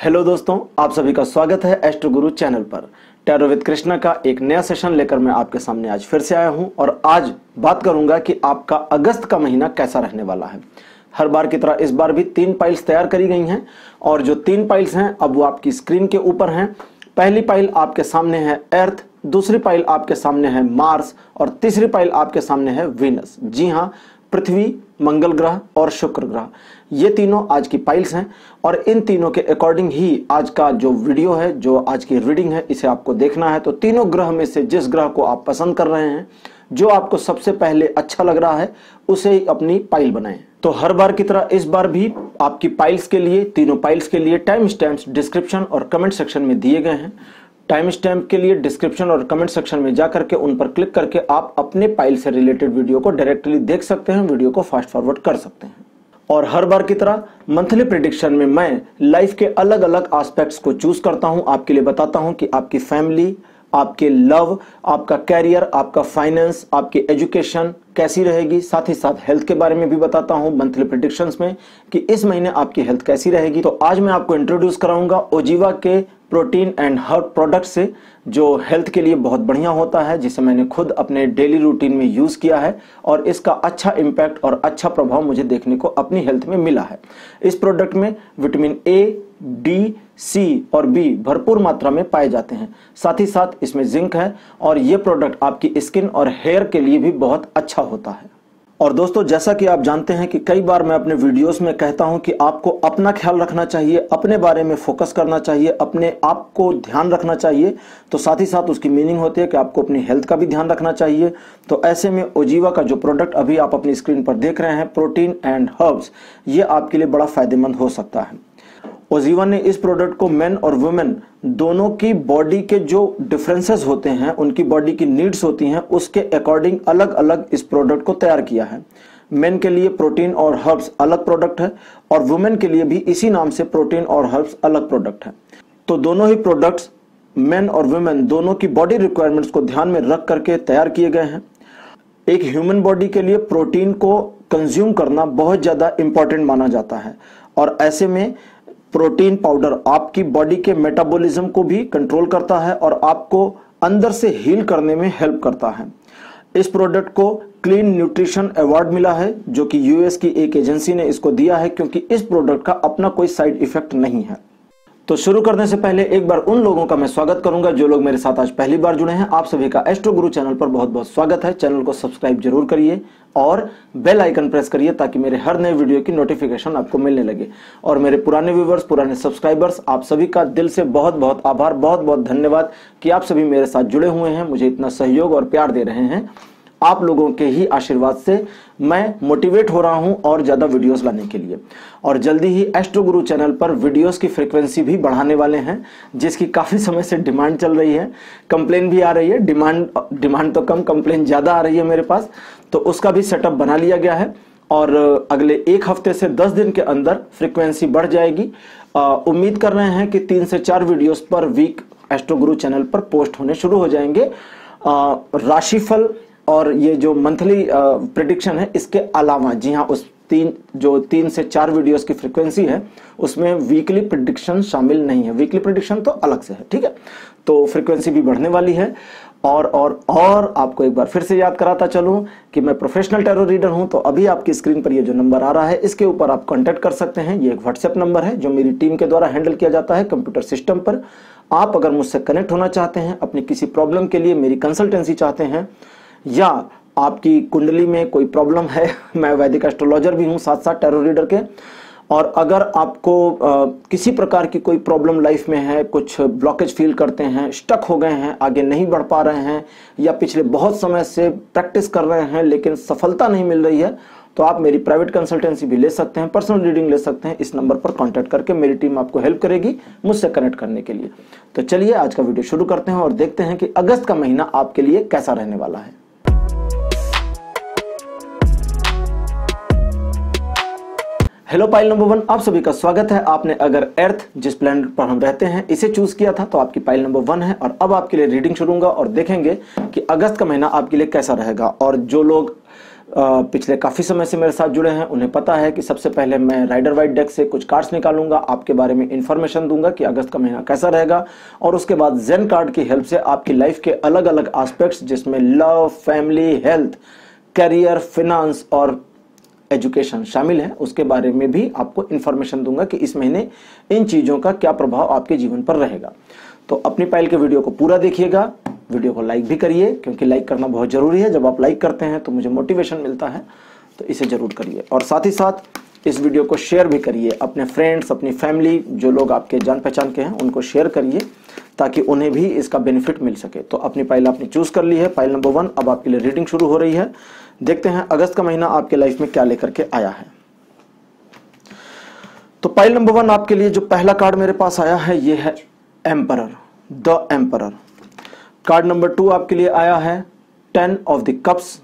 Hello दोस्तों, आप सभी का स्वागत है एस्ट्रो गुरु चैनल पर। टैरो विद कृष्णा का एक नया सेशन लेकर मैं आपके सामने आज फिर से आया हूं और आज बात करूंगा कि आपका अगस्त का महीना कैसा रहने वाला है। हर बार की तरह इस बार भी 3 पाइल्स तैयार करी गई हैं और जो 3 पाइल्स हैं अब वो आपकी स्क्रीन के ऊपर हैं। पहली पाइल आपके सामने है अर्थ, दूसरी पाइल आपके सामने है मार्स और तीसरी पाइल आपके सामने है वीनस। जी हाँ, पृथ्वी, मंगल ग्रह और शुक्र ग्रह, ये तीनों आज की पाइल्स हैं और इन तीनों के अकॉर्डिंग ही आज का जो वीडियो है, जो आज की रीडिंग है, इसे आपको देखना है। तो तीनों ग्रह में से जिस ग्रह को आप पसंद कर रहे हैं, जो आपको सबसे पहले अच्छा लग रहा है, उसे ही अपनी पाइल बनाएं। तो हर बार की तरह इस बार भी आपकी पाइल्स के लिए, तीनों पाइल्स के लिए टाइम स्टैम्प्स डिस्क्रिप्शन और कमेंट सेक्शन में दिए गए हैं। टाइम स्टैम्प के लिए डिस्क्रिप्शन और कमेंट सेक्शन में जाकर के उन पर क्लिक करके आप अपने पाइल से रिलेटेड वीडियो को डायरेक्टली देख सकते हैं, वीडियो को फास्ट फॉरवर्ड कर सकते हैं। और हर बार की तरह मंथली प्रेडिक्शन में मैं लाइफ के अलग अलग एस्पेक्ट्स को चूज करता हूं, आपके लिए बताता हूं कि आपकी फैमिली, आपके लव, आपका कैरियर, आपका फाइनेंस, आपकी एजुकेशन कैसी रहेगी। साथ ही साथ हेल्थ के बारे में भी बताता हूं मंथली प्रेडिक्शंस में कि इस महीने आपकी हेल्थ कैसी रहेगी। तो आज मैं आपको इंट्रोड्यूस कराऊंगा ओजीवा के प्रोटीन एंड हर्ब प्रोडक्ट से, जो हेल्थ के लिए बहुत बढ़िया होता है, जिसे मैंने खुद अपने डेली रूटीन में यूज किया है और इसका अच्छा इंपैक्ट और अच्छा प्रभाव मुझे देखने को अपनी हेल्थ में मिला है। इस प्रोडक्ट में विटामिन ए, डी, सी और बी भरपूर मात्रा में पाए जाते हैं। साथ ही साथ इसमें जिंक है और यह प्रोडक्ट आपकी स्किन और हेयर के लिए भी बहुत अच्छा होता है। और दोस्तों, जैसा कि आप जानते हैं कि कई बार मैं अपने वीडियोस में कहता हूं कि आपको अपना ख्याल रखना चाहिए, अपने बारे में फोकस करना चाहिए, अपने आप को ध्यान रखना चाहिए। तो साथ ही साथ उसकी मीनिंग होती है कि आपको अपनी हेल्थ का भी ध्यान रखना चाहिए। तो ऐसे में ओजीवा का जो प्रोडक्ट अभी आप अपनी स्क्रीन पर देख रहे हैं, प्रोटीन एंड हर्ब्स, ये आपके लिए बड़ा फायदेमंद हो सकता है। ओजीवा ने इस प्रोडक्ट को मेन और वुमेन दोनों की बॉडी के जो डिफरेंसेस होते हैं, उनकी बॉडी की नीड्स होती हैं, उसके अकॉर्डिंग अलग अलग इस प्रोडक्ट को तैयार किया है। मेन के लिए प्रोटीन और हर्ब्स अलग प्रोडक्ट है और वुमेन के लिए भी इसी नाम से प्रोटीन और हर्ब्स अलग प्रोडक्ट है। तो दोनों ही प्रोडक्ट्स मेन और वुमेन दोनों की बॉडी रिक्वायरमेंट्स को ध्यान में रख करके तैयार किए गए हैं। एक ह्यूमन बॉडी के लिए प्रोटीन को कंज्यूम करना बहुत ज्यादा इंपॉर्टेंट माना जाता है और ऐसे में प्रोटीन पाउडर आपकी बॉडी के मेटाबॉलिज्म को भी कंट्रोल करता है और आपको अंदर से हील करने में हेल्प करता है। इस प्रोडक्ट को क्लीन न्यूट्रिशन अवार्ड मिला है, जो कि यूएस की एक एजेंसी ने इसको दिया है, क्योंकि इस प्रोडक्ट का अपना कोई साइड इफेक्ट नहीं है। तो शुरू करने से पहले एक बार उन लोगों का मैं स्वागत करूंगा जो लोग मेरे साथ आज पहली बार जुड़े हैं। आप सभी का एस्ट्रो गुरु चैनल पर बहुत बहुत स्वागत है। चैनल को सब्सक्राइब जरूर करिए और बेल आइकन प्रेस करिए ताकि मेरे हर नए वीडियो की नोटिफिकेशन आपको मिलने लगे। और मेरे पुराने व्यूवर्स, पुराने सब्सक्राइबर्स, आप सभी का दिल से बहुत बहुत आभार, बहुत बहुत धन्यवाद कि आप सभी मेरे साथ जुड़े हुए हैं, मुझे इतना सहयोग और प्यार दे रहे हैं। आप लोगों के ही आशीर्वाद से मैं मोटिवेट हो रहा हूं और ज्यादा वीडियोस लाने के लिए। और जल्दी ही एस्ट्रो गुरु चैनल पर वीडियोस की फ्रीक्वेंसी भी बढ़ाने वाले हैं, जिसकी काफी समय से डिमांड चल रही है। कंप्लेन भी आ रही है, डिमांड तो कम, कंप्लेन ज्यादा आ रही है मेरे पास। तो उसका भी सेटअप बना लिया गया है और अगले 1 हफ्ते से 10 दिन के अंदर फ्रीक्वेंसी बढ़ जाएगी। उम्मीद कर रहे हैं कि 3 से 4 वीडियोस पर वीक एस्ट्रो गुरु चैनल पर पोस्ट होने शुरू हो जाएंगे। राशिफल और ये जो मंथली प्रेडिक्शन है, इसके अलावा, जी हाँ, उस 3 से 4 वीडियोस की फ्रीक्वेंसी है, उसमें वीकली प्रेडिक्शन शामिल नहीं है। वीकली प्रेडिक्शन तो अलग से है, ठीक है। तो फ्रीक्वेंसी भी बढ़ने वाली है। और आपको एक बार फिर से याद कराता चलूं कि मैं प्रोफेशनल टैरो रीडर हूं। तो अभी आपकी स्क्रीन पर ये जो नंबर आ रहा है, इसके ऊपर आप कांटेक्ट कर सकते हैं। ये एक व्हाट्सएप नंबर है जो मेरी टीम के द्वारा हैंडल किया जाता है कंप्यूटर सिस्टम पर। आप अगर मुझसे कनेक्ट होना चाहते हैं, अपनी किसी प्रॉब्लम के लिए मेरी कंसल्टेंसी चाहते हैं, या आपकी कुंडली में कोई प्रॉब्लम है, मैं वैदिक एस्ट्रोलॉजर भी हूं साथ साथ टैरो रीडर के, और अगर आपको किसी प्रकार की कोई प्रॉब्लम लाइफ में है, कुछ ब्लॉकेज फील करते हैं, स्टक हो गए हैं, आगे नहीं बढ़ पा रहे हैं, या पिछले बहुत समय से प्रैक्टिस कर रहे हैं लेकिन सफलता नहीं मिल रही है, तो आप मेरी प्राइवेट कंसल्टेंसी भी ले सकते हैं, पर्सनल रीडिंग ले सकते हैं। इस नंबर पर कांटेक्ट करके मेरी टीम आपको हेल्प करेगी मुझसे कनेक्ट करने के लिए। तो चलिए आज का वीडियो शुरू करते हैं और देखते हैं कि अगस्त का महीना आपके लिए कैसा रहने वाला है। हेलो पाइल नंबर 1, आप सभी का स्वागत है। आपने अगर अर्थ, जिस प्लैनेट पर हम रहते हैं, इसे चूज किया था तो आपकी पाइल नंबर 1 है। और अब आपके लिए रीडिंग शुरू होगा और देखेंगे कि अगस्त का महीना आपके लिए कैसा रहेगा। और जो लोग पिछले काफ़ी समय से मेरे साथ जुड़े हैं, उन्हें पता है कि सबसे पहले मैं राइडर वाइट डेक से कुछ कार्ड्स निकालूंगा, आपके बारे में इन्फॉर्मेशन दूंगा कि अगस्त का महीना कैसा रहेगा, और उसके बाद जेन कार्ड की हेल्प से आपकी लाइफ के अलग अलग एस्पेक्ट्स जिसमें love, family, health, career, finance और एजुकेशन शामिल है, उसके बारे में भी आपको इन्फॉर्मेशन दूंगा कि इस महीने इन चीज़ों का क्या प्रभाव आपके जीवन पर रहेगा। तो अपनी पाइल के वीडियो को पूरा देखिएगा, वीडियो को लाइक भी करिए क्योंकि लाइक करना बहुत ज़रूरी है। जब आप लाइक करते हैं तो मुझे मोटिवेशन मिलता है, तो इसे ज़रूर करिए। और साथ ही साथ इस वीडियो को शेयर भी करिए अपने फ्रेंड्स, अपनी फैमिली, जो लोग आपके जान पहचान के हैं उनको शेयर करिए ताकि उन्हें भी इसका बेनिफिट मिल सके। तो अपनी पाइल आपने चूज कर ली है, पाइल नंबर 1। अब आपके लिए रीडिंग शुरू हो रही है। देखते हैं अगस्त का महीना आपके लाइफ में क्या लेकर के आया है। तो पाइल नंबर 1 आपके लिए जो पहला कार्ड मेरे पास आया है ये है emperor, the emperor. Card number 2 आपके लिए आया है 10 of the cups.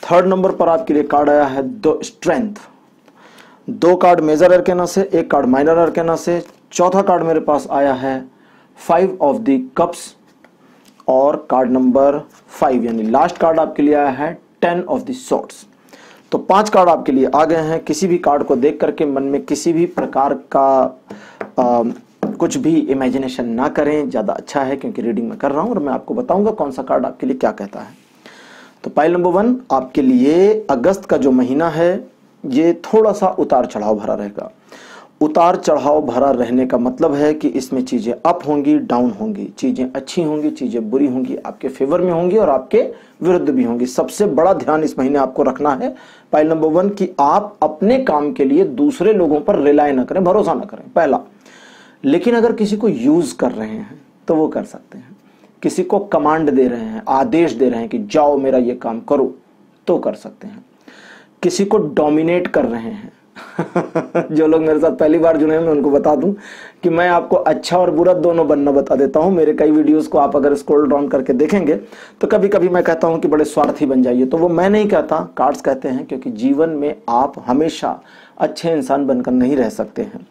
Third number पर आपके लिए कार्ड आया है द स्ट्रेंथ। 2 कार्ड मेजर अरकेना से, 1 कार्ड माइनर अरकेना से। चौथा कार्ड मेरे पास आया है 5 ऑफ द कप्स और कार्ड नंबर 5 यानी लास्ट कार्ड आपके लिए आया है 10 ऑफ द सॉर्ड्स। तो 5 कार्ड आपके लिए आ गए हैं। किसी भी कार्ड को देख करके मन में किसी भी प्रकार का कुछ भी इमेजिनेशन ना करें, ज़्यादा अच्छा है क्योंकि रीडिंग में कर रहा हूं और मैं आपको बताऊंगा कौन सा कार्ड आपके लिए क्या कहता है। तो पाइल नंबर 1 आपके लिए अगस्त का जो महीना है ये थोड़ा सा उतार चढ़ाव भरा रहेगा। उतार चढ़ाव भरा रहने का मतलब है कि इसमें चीज़ें अप होंगी, डाउन होंगी, चीज़ें अच्छी होंगी, चीज़ें बुरी होंगी, आपके फेवर में होंगी और आपके विरुद्ध भी होंगी। सबसे बड़ा ध्यान इस महीने आपको रखना है पाइल नंबर 1 कि आप अपने काम के लिए दूसरे लोगों पर रिलाय ना करें, भरोसा ना करें, पहला। लेकिन अगर किसी को यूज कर रहे हैं तो वो कर सकते हैं। किसी को कमांड दे रहे हैं, आदेश दे रहे हैं कि जाओ मेरा ये काम करो, तो कर सकते हैं। किसी को डोमिनेट कर रहे हैं जो लोग मेरे साथ पहली बार जुड़े हैं मैं उनको बता दूं कि मैं आपको अच्छा और बुरा दोनों बनना बता देता हूं। मेरे कई वीडियोस को आप अगर स्क्रॉल डाउन करके देखेंगे तो कभी कभी मैं कहता हूं कि बड़े स्वार्थी बन जाइए, तो वो मैं नहीं कहता, कार्ड्स कहते हैं, क्योंकि जीवन में आप हमेशा अच्छे इंसान बनकर नहीं रह सकते हैं।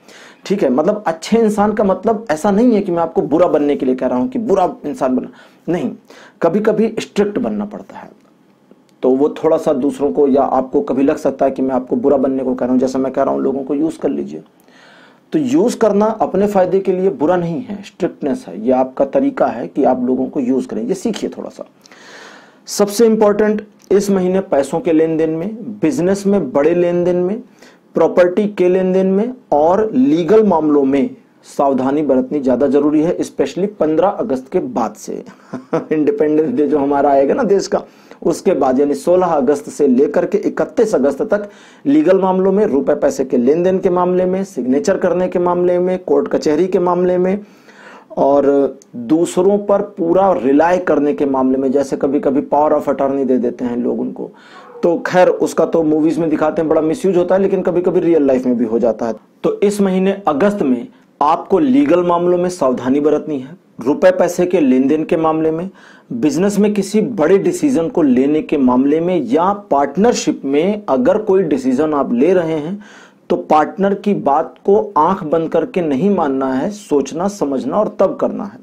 ठीक है, मतलब अच्छे इंसान का मतलब ऐसा नहीं है कि मैं आपको बुरा बनने के लिए कह रहा हूं कि बुरा इंसान बनना नहीं, कभी कभी स्ट्रिक्ट बनना पड़ता है। तो वो थोड़ा सा दूसरों को या आपको कभी लग सकता है कि मैं आपको बुरा बनने को कह रहा हूं, जैसा मैं कह रहा हूं लोगों को यूज कर लीजिए। तो यूज करना अपने फायदे के लिए बुरा नहीं है, स्ट्रिक्टनेस है, ये आपका तरीका है कि आप लोगों को यूज करें, ये सीखिए थोड़ा सा। सबसे इंपॉर्टेंट इस महीने पैसों के लेन देन में, बिजनेस में बड़े लेन देन में, प्रॉपर्टी के लेन देन में और लीगल मामलों में सावधानी बरतनी ज्यादा जरूरी है, स्पेशली 15 अगस्त के बाद से इंडिपेंडेंस डे जो हमारा आएगा ना देश का, उसके बाद यानी 16 अगस्त से लेकर के 31 अगस्त तक लीगल मामलों में, रुपए पैसे के लेन देन के मामले में, सिग्नेचर करने के मामले में, कोर्ट कचहरी के मामले में और दूसरों पर पूरा रिलाय करने के मामले में, जैसे कभी कभी पावर ऑफ अटॉर्नी दे देते हैं लोग उनको, तो खैर उसका तो मूवीज में दिखाते हैं, बड़ा मिसयूज होता है, लेकिन कभी कभी रियल लाइफ में भी हो जाता है। तो इस महीने अगस्त में आपको लीगल मामलों में सावधानी बरतनी है, रुपए पैसे के लेन देन के मामले में, बिजनेस में किसी बड़े डिसीजन को लेने के मामले में, या पार्टनरशिप में अगर कोई डिसीजन आप ले रहे हैं तो पार्टनर की बात को आंख बंद करके नहीं मानना है, सोचना समझना और तब करना है।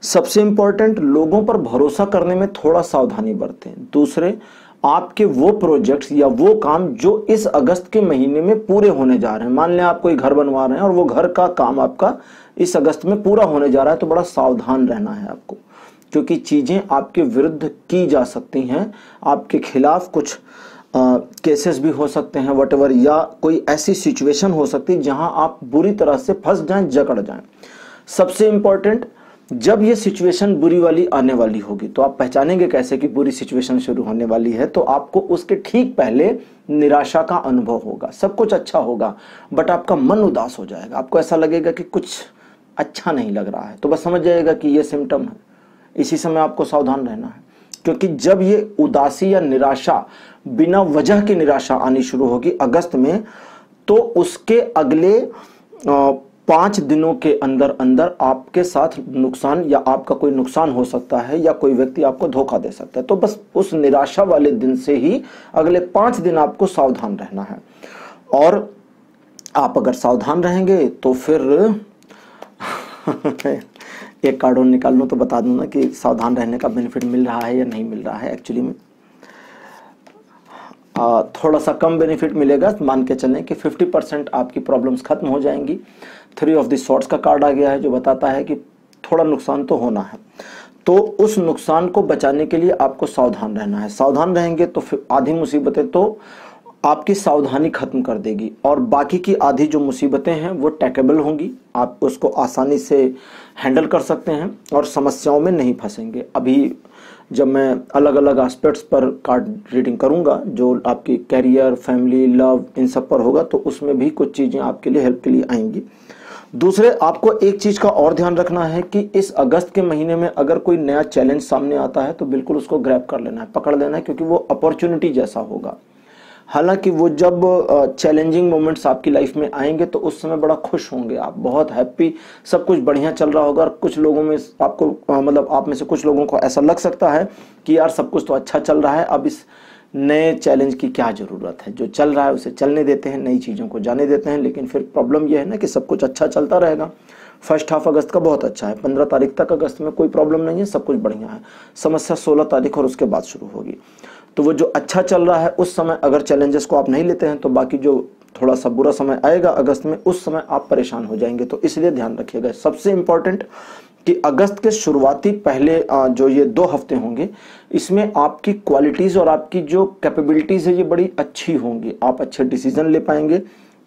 सबसे इंपॉर्टेंट, लोगों पर भरोसा करने में थोड़ा सावधानी बरतें। दूसरे, आपके वो प्रोजेक्ट्स या वो काम जो इस अगस्त के महीने में पूरे होने जा रहे हैं, मान लें आप कोई घर बनवा रहे हैं और वो घर का काम आपका इस अगस्त में पूरा होने जा रहा है, तो बड़ा सावधान रहना है आपको, क्योंकि चीजें आपके विरुद्ध की जा सकती हैं, आपके खिलाफ कुछ केसेस भी हो सकते हैं वटेवर, या कोई ऐसी सिचुएशन हो सकती है जहां आप बुरी तरह से फंस जाएं, जकड़ जाएं। सबसे इंपॉर्टेंट, जब ये सिचुएशन बुरी वाली आने वाली होगी तो आप पहचानेंगे कैसे कि बुरी सिचुएशन शुरू होने वाली है, तो आपको उसके ठीक पहले निराशा का अनुभव होगा। सब कुछ अच्छा होगा बट आपका मन उदास हो जाएगा, आपको ऐसा लगेगा कि कुछ अच्छा नहीं लग रहा है, तो बस समझ जाइएगा कि ये सिम्टम है। इसी समय आपको सावधान रहना है, क्योंकि जब ये उदासी या निराशा, बिना वजह की निराशा आनी शुरू होगी अगस्त में, तो उसके अगले 5 दिनों के अंदर अंदर आपके साथ नुकसान या आपका कोई नुकसान हो सकता है, या कोई व्यक्ति आपको धोखा दे सकता है। तो बस उस निराशा वाले दिन से ही अगले 5 दिन आपको सावधान रहना है। और आप अगर सावधान रहेंगे तो फिर एक कार्ड और निकाल लूं तो बता दूं ना कि सावधान रहने का बेनिफिट मिल रहा है या नहीं मिल रहा है। एक्चुअली में थोड़ा सा कम बेनिफिट मिलेगा। मान के चलें कि 50% आपकी प्रॉब्लम्स खत्म हो जाएंगी। 3 ऑफ द सॉर्ड्स का कार्ड आ गया है जो बताता है कि थोड़ा नुकसान तो होना है, तो उस नुकसान को बचाने के लिए आपको सावधान रहना है। सावधान रहेंगे तो फिर आधी मुसीबतें तो आपकी सावधानी खत्म कर देगी, और बाकी की आधी जो मुसीबतें हैं वो टैकेबल होंगी, आप उसको आसानी से हैंडल कर सकते हैं और समस्याओं में नहीं फंसेंगे। अभी जब मैं अलग अलग एस्पेक्ट्स पर कार्ड रीडिंग करूंगा जो आपकी कैरियर, फैमिली, लव, इन सब पर होगा, तो उसमें भी कुछ चीज़ें आपके लिए हेल्प के लिए आएंगी। दूसरे, आपको एक चीज़ का और ध्यान रखना है कि इस अगस्त के महीने में अगर कोई नया चैलेंज सामने आता है तो बिल्कुल उसको ग्रैब कर लेना है, पकड़ लेना है, क्योंकि वो अपॉर्चुनिटी जैसा होगा। हालांकि वो जब चैलेंजिंग मोमेंट्स आपकी लाइफ में आएंगे तो उस समय बड़ा खुश होंगे आप, बहुत हैप्पी, सब कुछ बढ़िया चल रहा होगा। और कुछ लोगों में आपको मतलब आप में से कुछ लोगों को ऐसा लग सकता है कि यार सब कुछ तो अच्छा चल रहा है, अब इस नए चैलेंज की क्या ज़रूरत है, जो चल रहा है उसे चलने देते हैं, नई चीज़ों को जाने देते हैं। लेकिन फिर प्रॉब्लम यह है ना कि सब कुछ अच्छा चलता रहेगा। फर्स्ट हाफ अगस्त का बहुत अच्छा है, 15 तारीख तक अगस्त में कोई प्रॉब्लम नहीं है, सब कुछ बढ़िया है। समस्या 16 तारीख और उसके बाद शुरू होगी। तो वो जो अच्छा चल रहा है उस समय अगर चैलेंजेस को आप नहीं लेते हैं तो बाकी जो थोड़ा सा बुरा समय आएगा अगस्त में, उस समय आप परेशान हो जाएंगे। तो इसलिए ध्यान रखिएगा। सबसे इम्पोर्टेंट कि अगस्त के शुरुआती पहले जो ये 2 हफ्ते होंगे, इसमें आपकी क्वालिटीज़ और आपकी जो कैपेबिलिटीज़ है ये बड़ी अच्छी होंगी। आप अच्छे डिसीजन ले पाएंगे,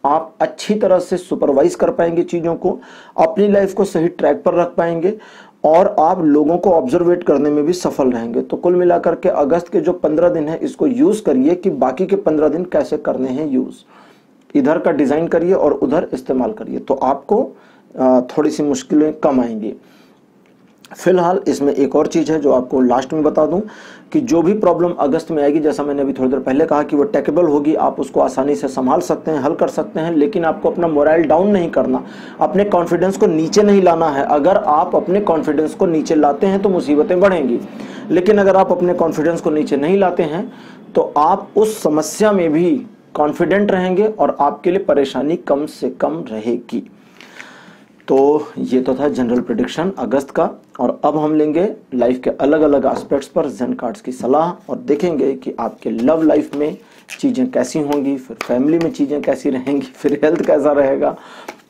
आप अच्छी तरह से सुपरवाइज कर पाएंगे चीज़ों को, अपनी लाइफ को सही ट्रैक पर रख पाएंगे, और आप लोगों को ऑब्जर्वेट करने में भी सफल रहेंगे। तो कुल मिलाकर के अगस्त के जो 15 दिन है इसको यूज़ करिए कि बाकी के 15 दिन कैसे करने हैं यूज़। इधर का डिज़ाइन करिए और उधर इस्तेमाल करिए, तो आपको थोड़ी सी मुश्किलें कम आएंगी। फिलहाल इसमें एक और चीज़ है जो आपको लास्ट में बता दूं कि जो भी प्रॉब्लम अगस्त में आएगी, जैसा मैंने अभी थोड़ी देर पहले कहा कि वो टेकेबल होगी, आप उसको आसानी से संभाल सकते हैं, हल कर सकते हैं। लेकिन आपको अपना मोरल डाउन नहीं करना, अपने कॉन्फिडेंस को नीचे नहीं लाना है। अगर आप अपने कॉन्फिडेंस को नीचे लाते हैं तो मुसीबतें बढ़ेंगी, लेकिन अगर आप अपने कॉन्फिडेंस को नीचे नहीं लाते हैं तो आप उस समस्या में भी कॉन्फिडेंट रहेंगे और आपके लिए परेशानी कम से कम रहेगी। तो ये तो था जनरल प्रेडिक्शन अगस्त का, और अब हम लेंगे लाइफ के अलग अलग एस्पेक्ट्स पर जेन कार्ड्स की सलाह और देखेंगे कि आपके लव लाइफ में चीज़ें कैसी होंगी, फिर फैमिली में चीज़ें कैसी रहेंगी, फिर हेल्थ कैसा रहेगा,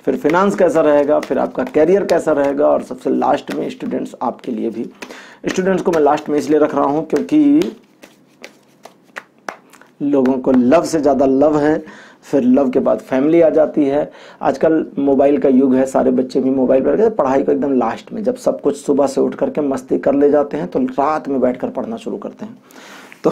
फिर फिनांस कैसा रहेगा, फिर आपका कैरियर कैसा रहेगा, और सबसे लास्ट में स्टूडेंट्स आपके लिए भी। स्टूडेंट्स को मैं लास्ट में इसलिए रख रहा हूँ क्योंकि लोगों को लव से ज़्यादा लव है, फिर लव के बाद फैमिली आ जाती है। आजकल मोबाइल का युग है, सारे बच्चे भी मोबाइल पर, पढ़ाई को एकदम लास्ट में, जब सब कुछ सुबह से उठ करके मस्ती कर ले जाते हैं तो रात में बैठकर पढ़ना शुरू करते हैं। तो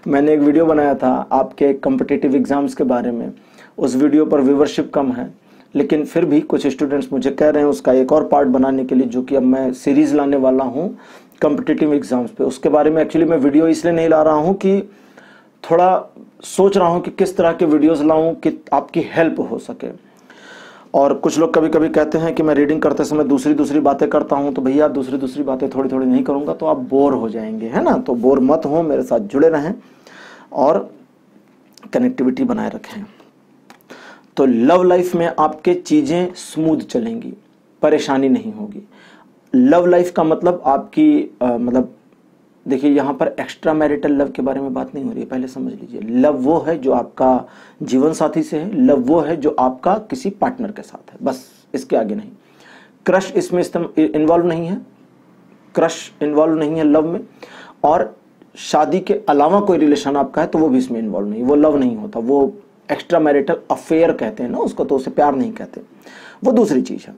मैंने एक वीडियो बनाया था आपके कॉम्पिटिटिव एग्जाम्स के बारे में, उस वीडियो पर व्यूवरशिप कम है, लेकिन फिर भी कुछ स्टूडेंट्स मुझे कह रहे हैं उसका एक और पार्ट बनाने के लिए, जो कि अब मैं सीरीज लाने वाला हूँ कॉम्पिटिटिव एग्जाम्स पे। उसके बारे में एक्चुअली मैं वीडियो इसलिए नहीं ला रहा हूँ कि थोड़ा सोच रहा हूँ कि किस तरह के वीडियोस लाऊं कि आपकी हेल्प हो सके। और कुछ लोग कभी कभी कहते हैं कि मैं रीडिंग करते समय दूसरी बातें करता हूं, तो भैया दूसरी बातें थोड़ी थोड़ी नहीं करूंगा तो आप बोर हो जाएंगे, है ना। तो बोर मत हो, मेरे साथ जुड़े रहें और कनेक्टिविटी बनाए रखें। तो लव लाइफ में आपके चीज़ें स्मूथ चलेंगी, परेशानी नहीं होगी। लव लाइफ का मतलब आपकी मतलब देखिए, यहाँ पर एक्स्ट्रा मैरिटल लव के बारे में बात नहीं हो रही है, पहले समझ लीजिए। लव वो है जो आपका जीवन साथी से है, लव वो है जो आपका किसी पार्टनर के साथ है, बस इसके आगे नहीं। क्रश इसमें इन्वॉल्व नहीं है, क्रश इन्वॉल्व नहीं है लव में। और शादी के अलावा कोई रिलेशन आपका है तो वो भी इसमें इन्वॉल्व नहीं, वो लव नहीं होता, वो एक्स्ट्रा मैरिटल अफेयर कहते हैं ना उसको, तो उसे प्यार नहीं कहते, वो दूसरी चीज़ है।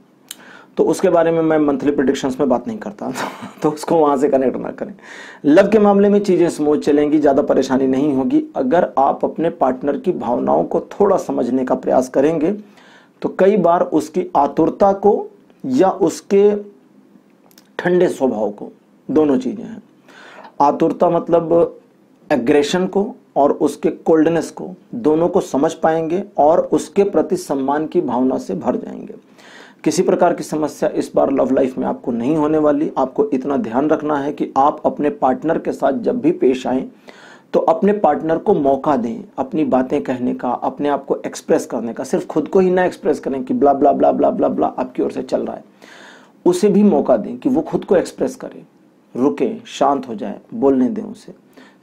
तो उसके बारे में मैं मंथली प्रेडिक्शंस में बात नहीं करता, तो उसको वहाँ से कनेक्ट ना करें। लव के मामले में चीज़ें स्मूथ चलेंगी, ज़्यादा परेशानी नहीं होगी। अगर आप अपने पार्टनर की भावनाओं को थोड़ा समझने का प्रयास करेंगे तो कई बार उसकी आतुरता को या उसके ठंडे स्वभाव को, दोनों चीज़ें हैं। आतुरता मतलब एग्रेशन को और उसके कोल्डनेस को, दोनों को समझ पाएंगे और उसके प्रति सम्मान की भावना से भर जाएंगे। किसी प्रकार की समस्या इस बार लव लाइफ में आपको नहीं होने वाली। आपको इतना ध्यान रखना है कि आप अपने पार्टनर के साथ जब भी पेश आएं तो अपने पार्टनर को मौका दें अपनी बातें कहने का, अपने आप को एक्सप्रेस करने का। सिर्फ खुद को ही ना एक्सप्रेस करें कि ब्ला ब्ला ब्ला ब्ला ब्ला ब्ला आपकी ओर से चल रहा है, उसे भी मौका दें कि वो खुद को एक्सप्रेस करे, रुके, शांत हो जाए, बोलने दें उसे।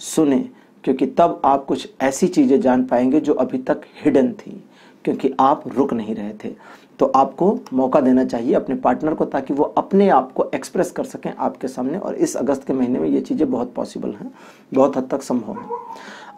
सुने, क्योंकि तब आप कुछ ऐसी चीज़ें जान पाएंगे जो अभी तक हिडन थी, क्योंकि आप रुक नहीं रहे थे। तो आपको मौका देना चाहिए अपने पार्टनर को, ताकि वो अपने आप को एक्सप्रेस कर सकें आपके सामने। और इस अगस्त के महीने में ये चीज़ें बहुत पॉसिबल हैं, बहुत हद तक संभव है।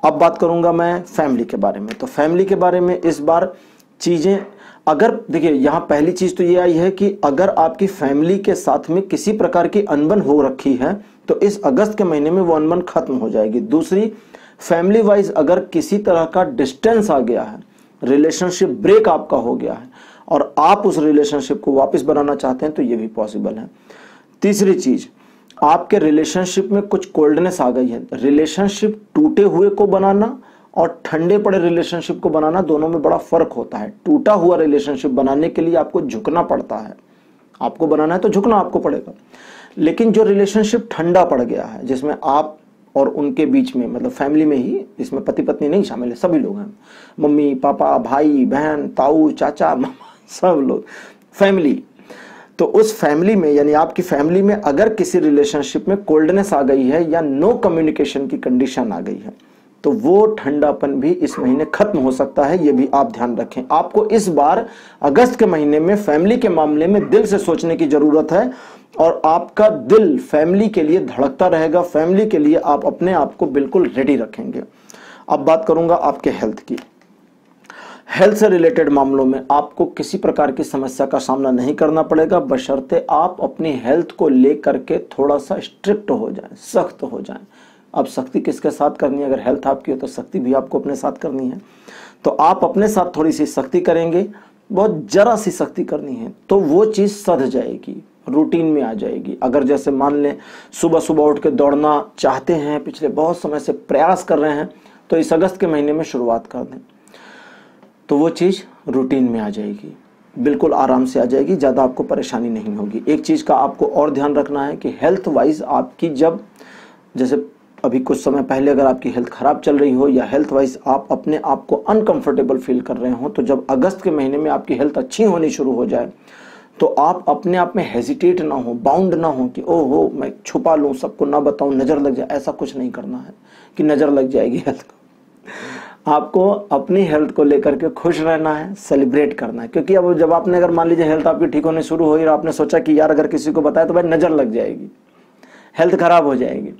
अब बात करूंगा मैं फैमिली के बारे में। तो फैमिली के बारे में इस बार चीज़ें, अगर देखिए यहाँ पहली चीज़ तो ये आई है कि अगर आपकी फैमिली के साथ में किसी प्रकार की अनबन हो रखी है तो इस अगस्त के महीने में वो अनबन खत्म हो जाएगी। दूसरी, फैमिली वाइज अगर किसी तरह का डिस्टेंस आ गया है, रिलेशनशिप ब्रेक आपका हो गया है और आप उस रिलेशनशिप को वापस बनाना चाहते हैं तो ये भी पॉसिबल है। तीसरी चीज, आपके रिलेशनशिप में कुछ कोल्डनेस आ गई है। रिलेशनशिप टूटे हुए को बनाना और ठंडे पड़े रिलेशनशिप को बनाना, दोनों में बड़ा फर्क होता है। टूटा हुआ रिलेशनशिप बनाने के लिए आपको झुकना पड़ता है, आपको बनाना है तो झुकना आपको पड़ेगा। लेकिन जो रिलेशनशिप ठंडा पड़ गया है, जिसमें आप और उनके बीच में, मतलब फैमिली में ही, इसमें पति पत्नी नहीं शामिल है, सभी लोग हैं, मम्मी पापा भाई बहन ताऊ चाचा मामा, सब लोग फैमिली। तो उस फैमिली में, यानी आपकी फैमिली में अगर किसी रिलेशनशिप में कोल्डनेस आ गई है या नो कम्युनिकेशन की कंडीशन आ गई है तो वो ठंडापन भी इस महीने खत्म हो सकता है। ये भी आप ध्यान रखें। आपको इस बार अगस्त के महीने में फैमिली के मामले में दिल से सोचने की जरूरत है और आपका दिल फैमिली के लिए धड़कता रहेगा। फैमिली के लिए आप अपने आप को बिल्कुल रेडी रखेंगे। अब बात करूंगा आपके हेल्थ की। हेल्थ से रिलेटेड मामलों में आपको किसी प्रकार की समस्या का सामना नहीं करना पड़ेगा, बशर्ते आप अपनी हेल्थ को लेकर के थोड़ा सा स्ट्रिक्ट हो जाएं, सख्त हो जाएं। अब सख्ती किसके साथ करनी है? अगर हेल्थ आपकी हो तो सख्ती भी आपको अपने साथ करनी है। तो आप अपने साथ थोड़ी सी सख्ती करेंगे, बहुत जरा सी सख्ती करनी है तो वो चीज़ सध जाएगी, रूटीन में आ जाएगी। अगर जैसे मान लें सुबह सुबह उठ के दौड़ना चाहते हैं, पिछले बहुत समय से प्रयास कर रहे हैं, तो इस अगस्त के महीने में शुरुआत कर दें तो वो चीज़ रूटीन में आ जाएगी, बिल्कुल आराम से आ जाएगी, ज़्यादा आपको परेशानी नहीं होगी। एक चीज़ का आपको और ध्यान रखना है कि हेल्थ वाइज आपकी, जब जैसे अभी कुछ समय पहले अगर आपकी हेल्थ खराब चल रही हो या हेल्थ वाइज आप अपने आप को अनकंफर्टेबल फील कर रहे हो, तो जब अगस्त के महीने में आपकी हेल्थ अच्छी होनी शुरू हो जाए तो आप अपने आप में हेजिटेट ना हो, बाउंड ना हो कि ओहो मैं छुपा लूँ, सबको ना बताऊँ, नज़र लग जाए। ऐसा कुछ नहीं करना है कि नज़र लग जाएगी हेल्थ को। आपको अपनी हेल्थ को लेकर के खुश रहना है, सेलिब्रेट करना है। क्योंकि अब जब आपने, अगर मान लीजिए हेल्थ आपकी ठीक होने शुरू हुई और आपने सोचा कि यार अगर किसी को बताया तो भाई नज़र लग जाएगी, हेल्थ खराब हो जाएगी,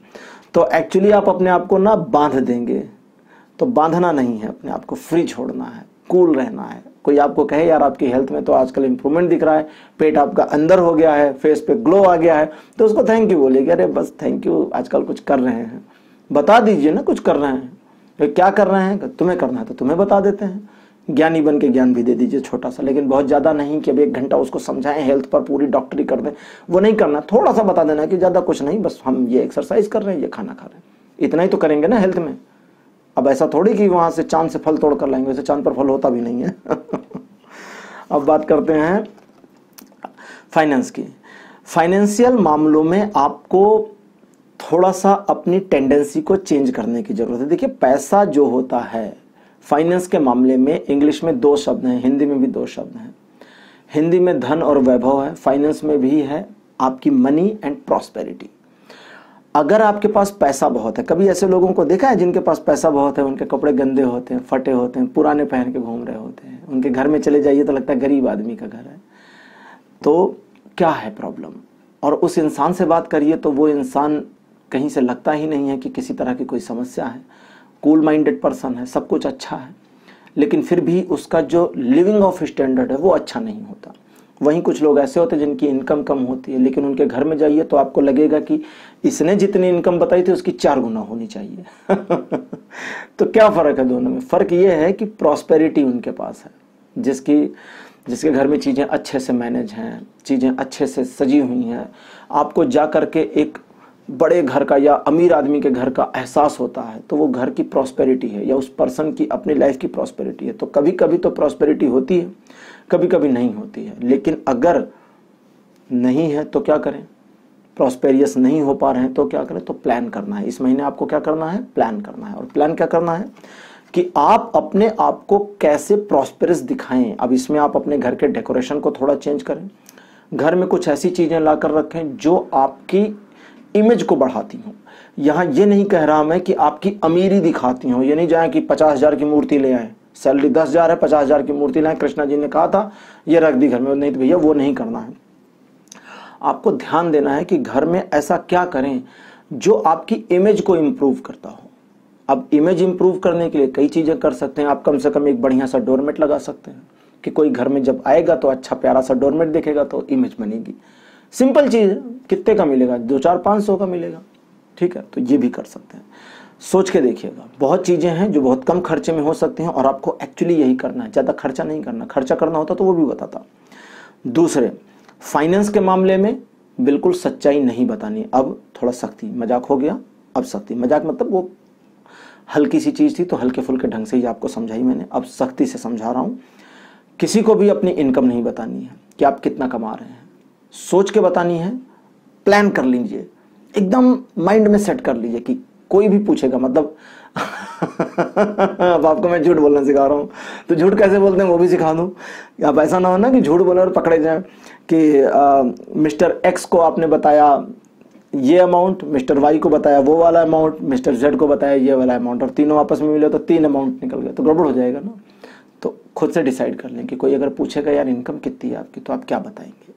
तो एक्चुअली आप अपने आप को ना बांध देंगे। तो बांधना नहीं है, अपने आप को फ्री छोड़ना है, कूल रहना है। कोई आपको कहे यार आपकी हेल्थ में तो आजकल इंप्रूवमेंट दिख रहा है, पेट आपका अंदर हो गया है, फेस पे ग्लो आ गया है, तो उसको थैंक यू बोलिए, अरे बस थैंक यू, आजकल कुछ कर रहे हैं, बता दीजिए ना कुछ कर रहे हैं। तो क्या कर रहे हैं? तुम्हें करना है तो तुम्हें बता देते हैं। ज्ञानी बन के ज्ञान भी दे दीजिए छोटा सा, लेकिन बहुत ज़्यादा नहीं कि अब 1 घंटा उसको समझाएं, हेल्थ पर पूरी डॉक्टरी कर दें, वो नहीं करना। थोड़ा सा बता देना कि ज़्यादा कुछ नहीं, बस हम ये एक्सरसाइज कर रहे हैं, ये खाना खा रहे हैं, इतना ही तो करेंगे ना हेल्थ में। अब ऐसा थोड़ी कि वहाँ से चांद से फल तोड़ कर लाएंगे, वैसे चांद पर फल होता भी नहीं है। अब बात करते हैं फाइनेंस की। फाइनेंशियल मामलों में आपको थोड़ा सा अपनी टेंडेंसी को चेंज करने की जरूरत है। देखिए पैसा जो होता है फाइनेंस के मामले में, इंग्लिश में 2 शब्द हैं, हिंदी में भी 2 शब्द हैं। हिंदी में धन और वैभव है, फाइनेंस में भी है आपकी मनी एंड प्रॉस्पेरिटी। अगर आपके पास पैसा बहुत है, कभी ऐसे लोगों को देखा है जिनके पास पैसा बहुत है, उनके कपड़े गंदे होते हैं, फटे होते हैं, पुराने पहन के घूम रहे होते हैं, उनके घर में चले जाइए तो लगता है गरीब आदमी का घर है। तो क्या है प्रॉब्लम? और उस इंसान से बात करिए तो वो इंसान कहीं से लगता ही नहीं है कि किसी तरह की कोई समस्या है, कूल माइंडेड पर्सन है, सब कुछ अच्छा है, लेकिन फिर भी उसका जो लिविंग ऑफ स्टैंडर्ड है वो अच्छा नहीं होता। वहीं कुछ लोग ऐसे होते हैं जिनकी इनकम कम होती है, लेकिन उनके घर में जाइए तो आपको लगेगा कि इसने जितनी इनकम बताई थी उसकी 4 गुना होनी चाहिए। तो क्या फ़र्क है दोनों में? फ़र्क ये है कि प्रॉस्पेरिटी उनके पास है, जिसके घर में चीज़ें अच्छे से मैनेज हैं, चीज़ें अच्छे से सजी हुई हैं। आपको जा कर के एक बड़े घर का या अमीर आदमी के घर का एहसास होता है तो वो घर की प्रॉस्पेरिटी है या उस पर्सन की अपनी लाइफ की प्रॉस्पेरिटी है। तो कभी कभी तो प्रॉस्पेरिटी होती है, कभी कभी नहीं होती है। लेकिन अगर नहीं है तो क्या करें? प्रॉस्पेरियस नहीं हो पा रहे हैं तो क्या करें? तो प्लान करना है। इस महीने आपको क्या करना है? प्लान करना है। और प्लान क्या करना है कि आप अपने आप को कैसे प्रॉस्पेरस दिखाएं। अब इसमें आप अपने घर के डेकोरेशन को थोड़ा चेंज करें, घर में कुछ ऐसी चीज़ें ला कर रखें जो आपकी इमेज को बढ़ाती हों। यहाँ ये नहीं कह रहा मैं कि आपकी अमीरी दिखाती हों, ये नहीं जाए कि 50,000 की मूर्ति ले आए, सैलरी 10,000 है, 50,000 की मूर्ति लाए, कृष्णा जी ने कहा था ये रख दी घर में, नहीं तो भैया वो नहीं करना है। आपको ध्यान देना है कि घर में ऐसा क्या करें जो आपकी इमेज को इम्प्रूव करता हो। अब इमेज इंप्रूव करने के लिए कई चीजें कर सकते हैं। आप कम से कम एक बढ़िया सा डोरमेट लगा सकते हैं कि कोई घर में जब आएगा तो अच्छा प्यारा सा डोरमेट दिखेगा तो इमेज बनेगी। सिंपल चीज है, कितने का मिलेगा, 2-4-500 का मिलेगा, ठीक है, तो ये भी कर सकते हैं। सोच के देखिएगा, बहुत चीजें हैं जो बहुत कम खर्चे में हो सकती हैं और आपको एक्चुअली यही करना है, ज्यादा खर्चा नहीं करना। खर्चा करना होता तो वो भी बताता। दूसरे, फाइनेंस के मामले में बिल्कुल सच्चाई नहीं बतानी। अब थोड़ा सख्ती, मजाक हो गया, अब सख्ती। मजाक मतलब वो हल्की सी चीज थी तो हल्के फुल्के ढंग से ही आपको समझाई मैंने, अब सख्ती से समझा रहा हूं। किसी को भी अपनी इनकम नहीं बतानी है कि आप कितना कमा रहे हैं, सोच के बतानी है। प्लान कर लीजिए, एकदम माइंड में सेट कर लीजिए कि कोई भी पूछेगा, मतलब अब आपको मैं झूठ बोलना सिखा रहा हूं तो झूठ कैसे बोलते हैं वो भी सिखा दूं। अब ऐसा ना हो ना कि झूठ बोले और पकड़े जाए कि मिस्टर एक्स को आपने बताया ये अमाउंट, मिस्टर वाई को बताया वो वाला अमाउंट, मिस्टर जेड को बताया ये वाला अमाउंट, और तीनों आपस में मिले तो 3 अमाउंट निकल गया, तो गड़बड़ हो जाएगा ना। तो खुद से डिसाइड कर लें कि कोई अगर पूछेगा यार इनकम कितनी है आपकी, तो आप क्या बताएंगे,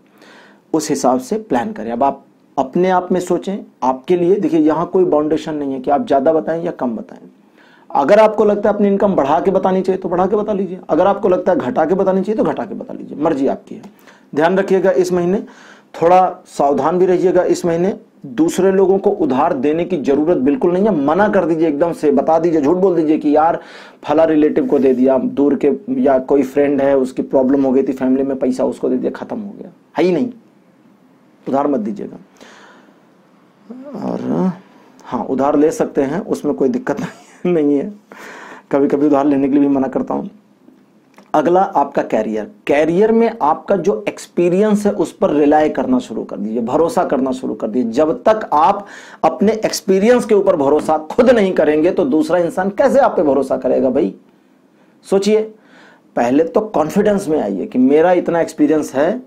उस हिसाब से प्लान करें। अब आप अपने आप में सोचें, आपके लिए देखिए यहाँ कोई बाउंडेशन नहीं है कि आप ज्यादा बताएं या कम बताएं। अगर आपको लगता है अपनी इनकम बढ़ा के बतानी चाहिए तो बढ़ा के बता लीजिए, अगर आपको लगता है घटा के बतानी चाहिए तो घटा के बता लीजिए, मर्जी आपकी है। ध्यान रखिएगा इस महीने थोड़ा सावधान भी रहिएगा। इस महीने दूसरे लोगों को उधार देने की जरूरत बिल्कुल नहीं है, मना कर दीजिए, एकदम से बता दीजिए, झूठ बोल दीजिए कि यार फला रिलेटिव को दे दिया, दूर के या कोई फ्रेंड है उसकी प्रॉब्लम हो गई थी फैमिली में, पैसा उसको दे दिया, खत्म हो गया, है ही नहीं, उधार मत दीजिएगा। और हाँ, उधार ले सकते हैं, उसमें कोई दिक्कत नहीं है, कभी कभी उधार लेने के लिए भी मना करता हूं। अगला आपका कैरियर। कैरियर में आपका जो एक्सपीरियंस है उस पर रिलाय करना शुरू कर दीजिए, भरोसा करना शुरू कर दीजिए। जब तक आप अपने एक्सपीरियंस के ऊपर भरोसा खुद नहीं करेंगे तो दूसरा इंसान कैसे आप पे भरोसा करेगा भाई। सोचिए, पहले तो कॉन्फिडेंस में आइए कि मेरा इतना एक्सपीरियंस है।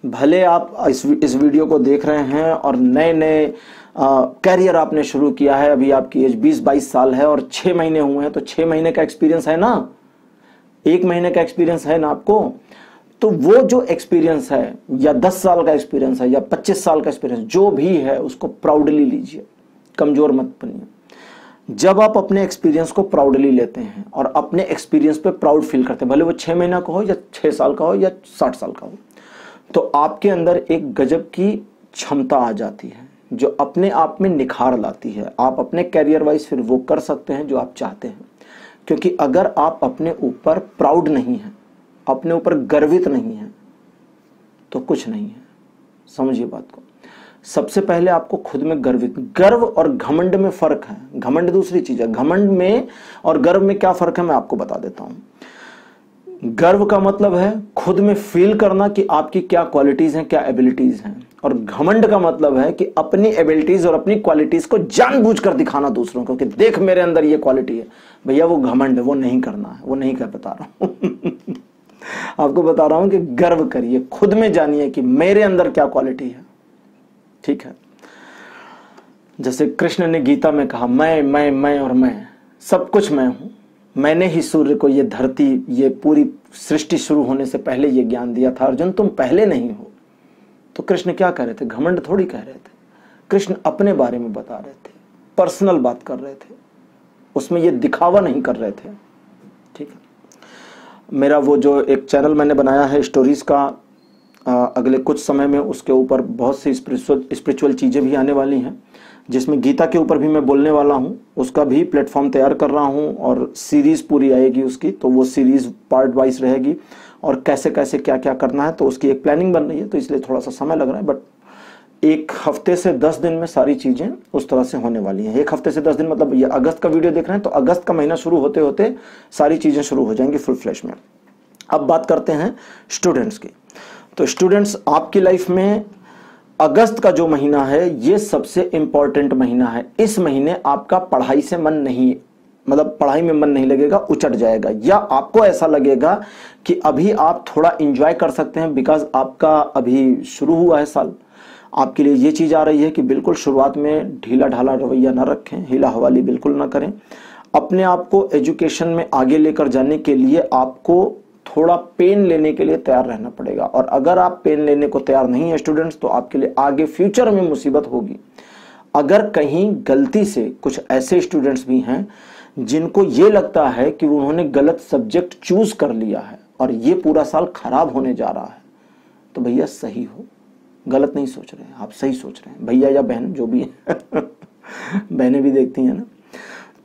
भले आप इस वीडियो को देख रहे हैं और नए नए कैरियर आपने शुरू किया है, अभी आपकी एज 20-22 साल है और 6 महीने हुए हैं, तो 6 महीने का एक्सपीरियंस है ना, 1 महीने का एक्सपीरियंस है ना आपको। तो वो जो एक्सपीरियंस है, या 10 साल का एक्सपीरियंस है, या 25 साल का एक्सपीरियंस जो भी है, उसको प्राउडली लीजिए, कमजोर मत बनिए। जब आप अपने एक्सपीरियंस को प्राउडली लेते हैं और अपने एक्सपीरियंस पे प्राउड फील करते हैं, भले वो 6 महीना का हो या 6 साल का हो या 60 साल का हो, तो आपके अंदर एक गजब की क्षमता आ जाती है जो अपने आप में निखार लाती है। आप अपने कैरियर वाइज फिर वो कर सकते हैं जो आप चाहते हैं। क्योंकि अगर आप अपने ऊपर प्राउड नहीं हैं, अपने ऊपर गर्वित नहीं हैं, तो कुछ नहीं है। समझिए बात को। सबसे पहले आपको खुद में गर्व और घमंड में फर्क है। घमंड दूसरी चीज है, घमंड में और गर्व में क्या फर्क है मैं आपको बता देता हूं। गर्व का मतलब है खुद में फील करना कि आपकी क्या क्वालिटीज हैं, क्या एबिलिटीज हैं, और घमंड का मतलब है कि अपनी एबिलिटीज और अपनी क्वालिटीज को जानबूझकर दिखाना दूसरों को कि देख मेरे अंदर ये क्वालिटी है। भैया वो घमंड है, वो नहीं करना है, वो नहीं कर बता रहा हूं आपको बता रहा हूं कि गर्व करिए, खुद में जानिए कि मेरे अंदर क्या क्वालिटी है। ठीक है, जैसे कृष्ण ने गीता में कहा, मैं और मैं, सब कुछ मैं हूं। मैंने ही सूर्य को, ये धरती, ये पूरी सृष्टि शुरू होने से पहले ये ज्ञान दिया था। अर्जुन तुम पहले नहीं हो। तो कृष्ण क्या कह रहे थे? घमंड थोड़ी कह रहे थे। कृष्ण अपने बारे में बता रहे थे, पर्सनल बात कर रहे थे, उसमें ये दिखावा नहीं कर रहे थे। ठीक है, मेरा वो जो एक चैनल मैंने बनाया है स्टोरीज का, अगले कुछ समय में उसके ऊपर बहुत सी स्पिरिचुअल चीजें भी आने वाली हैं, जिसमें गीता के ऊपर भी मैं बोलने वाला हूं। उसका भी प्लेटफॉर्म तैयार कर रहा हूं और सीरीज पूरी आएगी उसकी, तो वो सीरीज पार्ट वाइज रहेगी और कैसे कैसे क्या क्या करना है, तो उसकी एक प्लानिंग बन रही है। तो इसलिए थोड़ा सा समय लग रहा है, बट 1 हफ्ते से 10 दिन में सारी चीजें उस तरह से होने वाली हैं। 1 हफ्ते से 10 दिन मतलब ये अगस्त का वीडियो देख रहे हैं तो अगस्त का महीना शुरू होते होते सारी चीजें शुरू हो जाएंगी फुल फ्लैश में। अब बात करते हैं स्टूडेंट्स की। तो स्टूडेंट्स, आपकी लाइफ में अगस्त का जो महीना है ये सबसे इंपॉर्टेंट महीना है। इस महीने आपका पढ़ाई से मन नहीं, मतलब पढ़ाई में मन नहीं लगेगा, उचट जाएगा, या आपको ऐसा लगेगा कि अभी आप थोड़ा एंजॉय कर सकते हैं बिकॉज आपका अभी शुरू हुआ है साल। आपके लिए ये चीज़ आ रही है कि बिल्कुल शुरुआत में ढीला ढाला रवैया ना रखें, हीला हवाली बिल्कुल ना करें। अपने आप को एजुकेशन में आगे लेकर जाने के लिए आपको थोड़ा पेन लेने के लिए तैयार रहना पड़ेगा, और अगर आप पेन लेने को तैयार नहीं है स्टूडेंट्स, तो आपके लिए आगे फ्यूचर में मुसीबत होगी। अगर कहीं गलती से कुछ ऐसे स्टूडेंट्स भी हैं जिनको ये लगता है कि उन्होंने गलत सब्जेक्ट चूज कर लिया है और ये पूरा साल खराब होने जा रहा है, तो भैया सही हो, गलत नहीं सोच रहे हैं आप, सही सोच रहे हैं भैया या बहन जो भी है बहनें भी देखती हैं ना।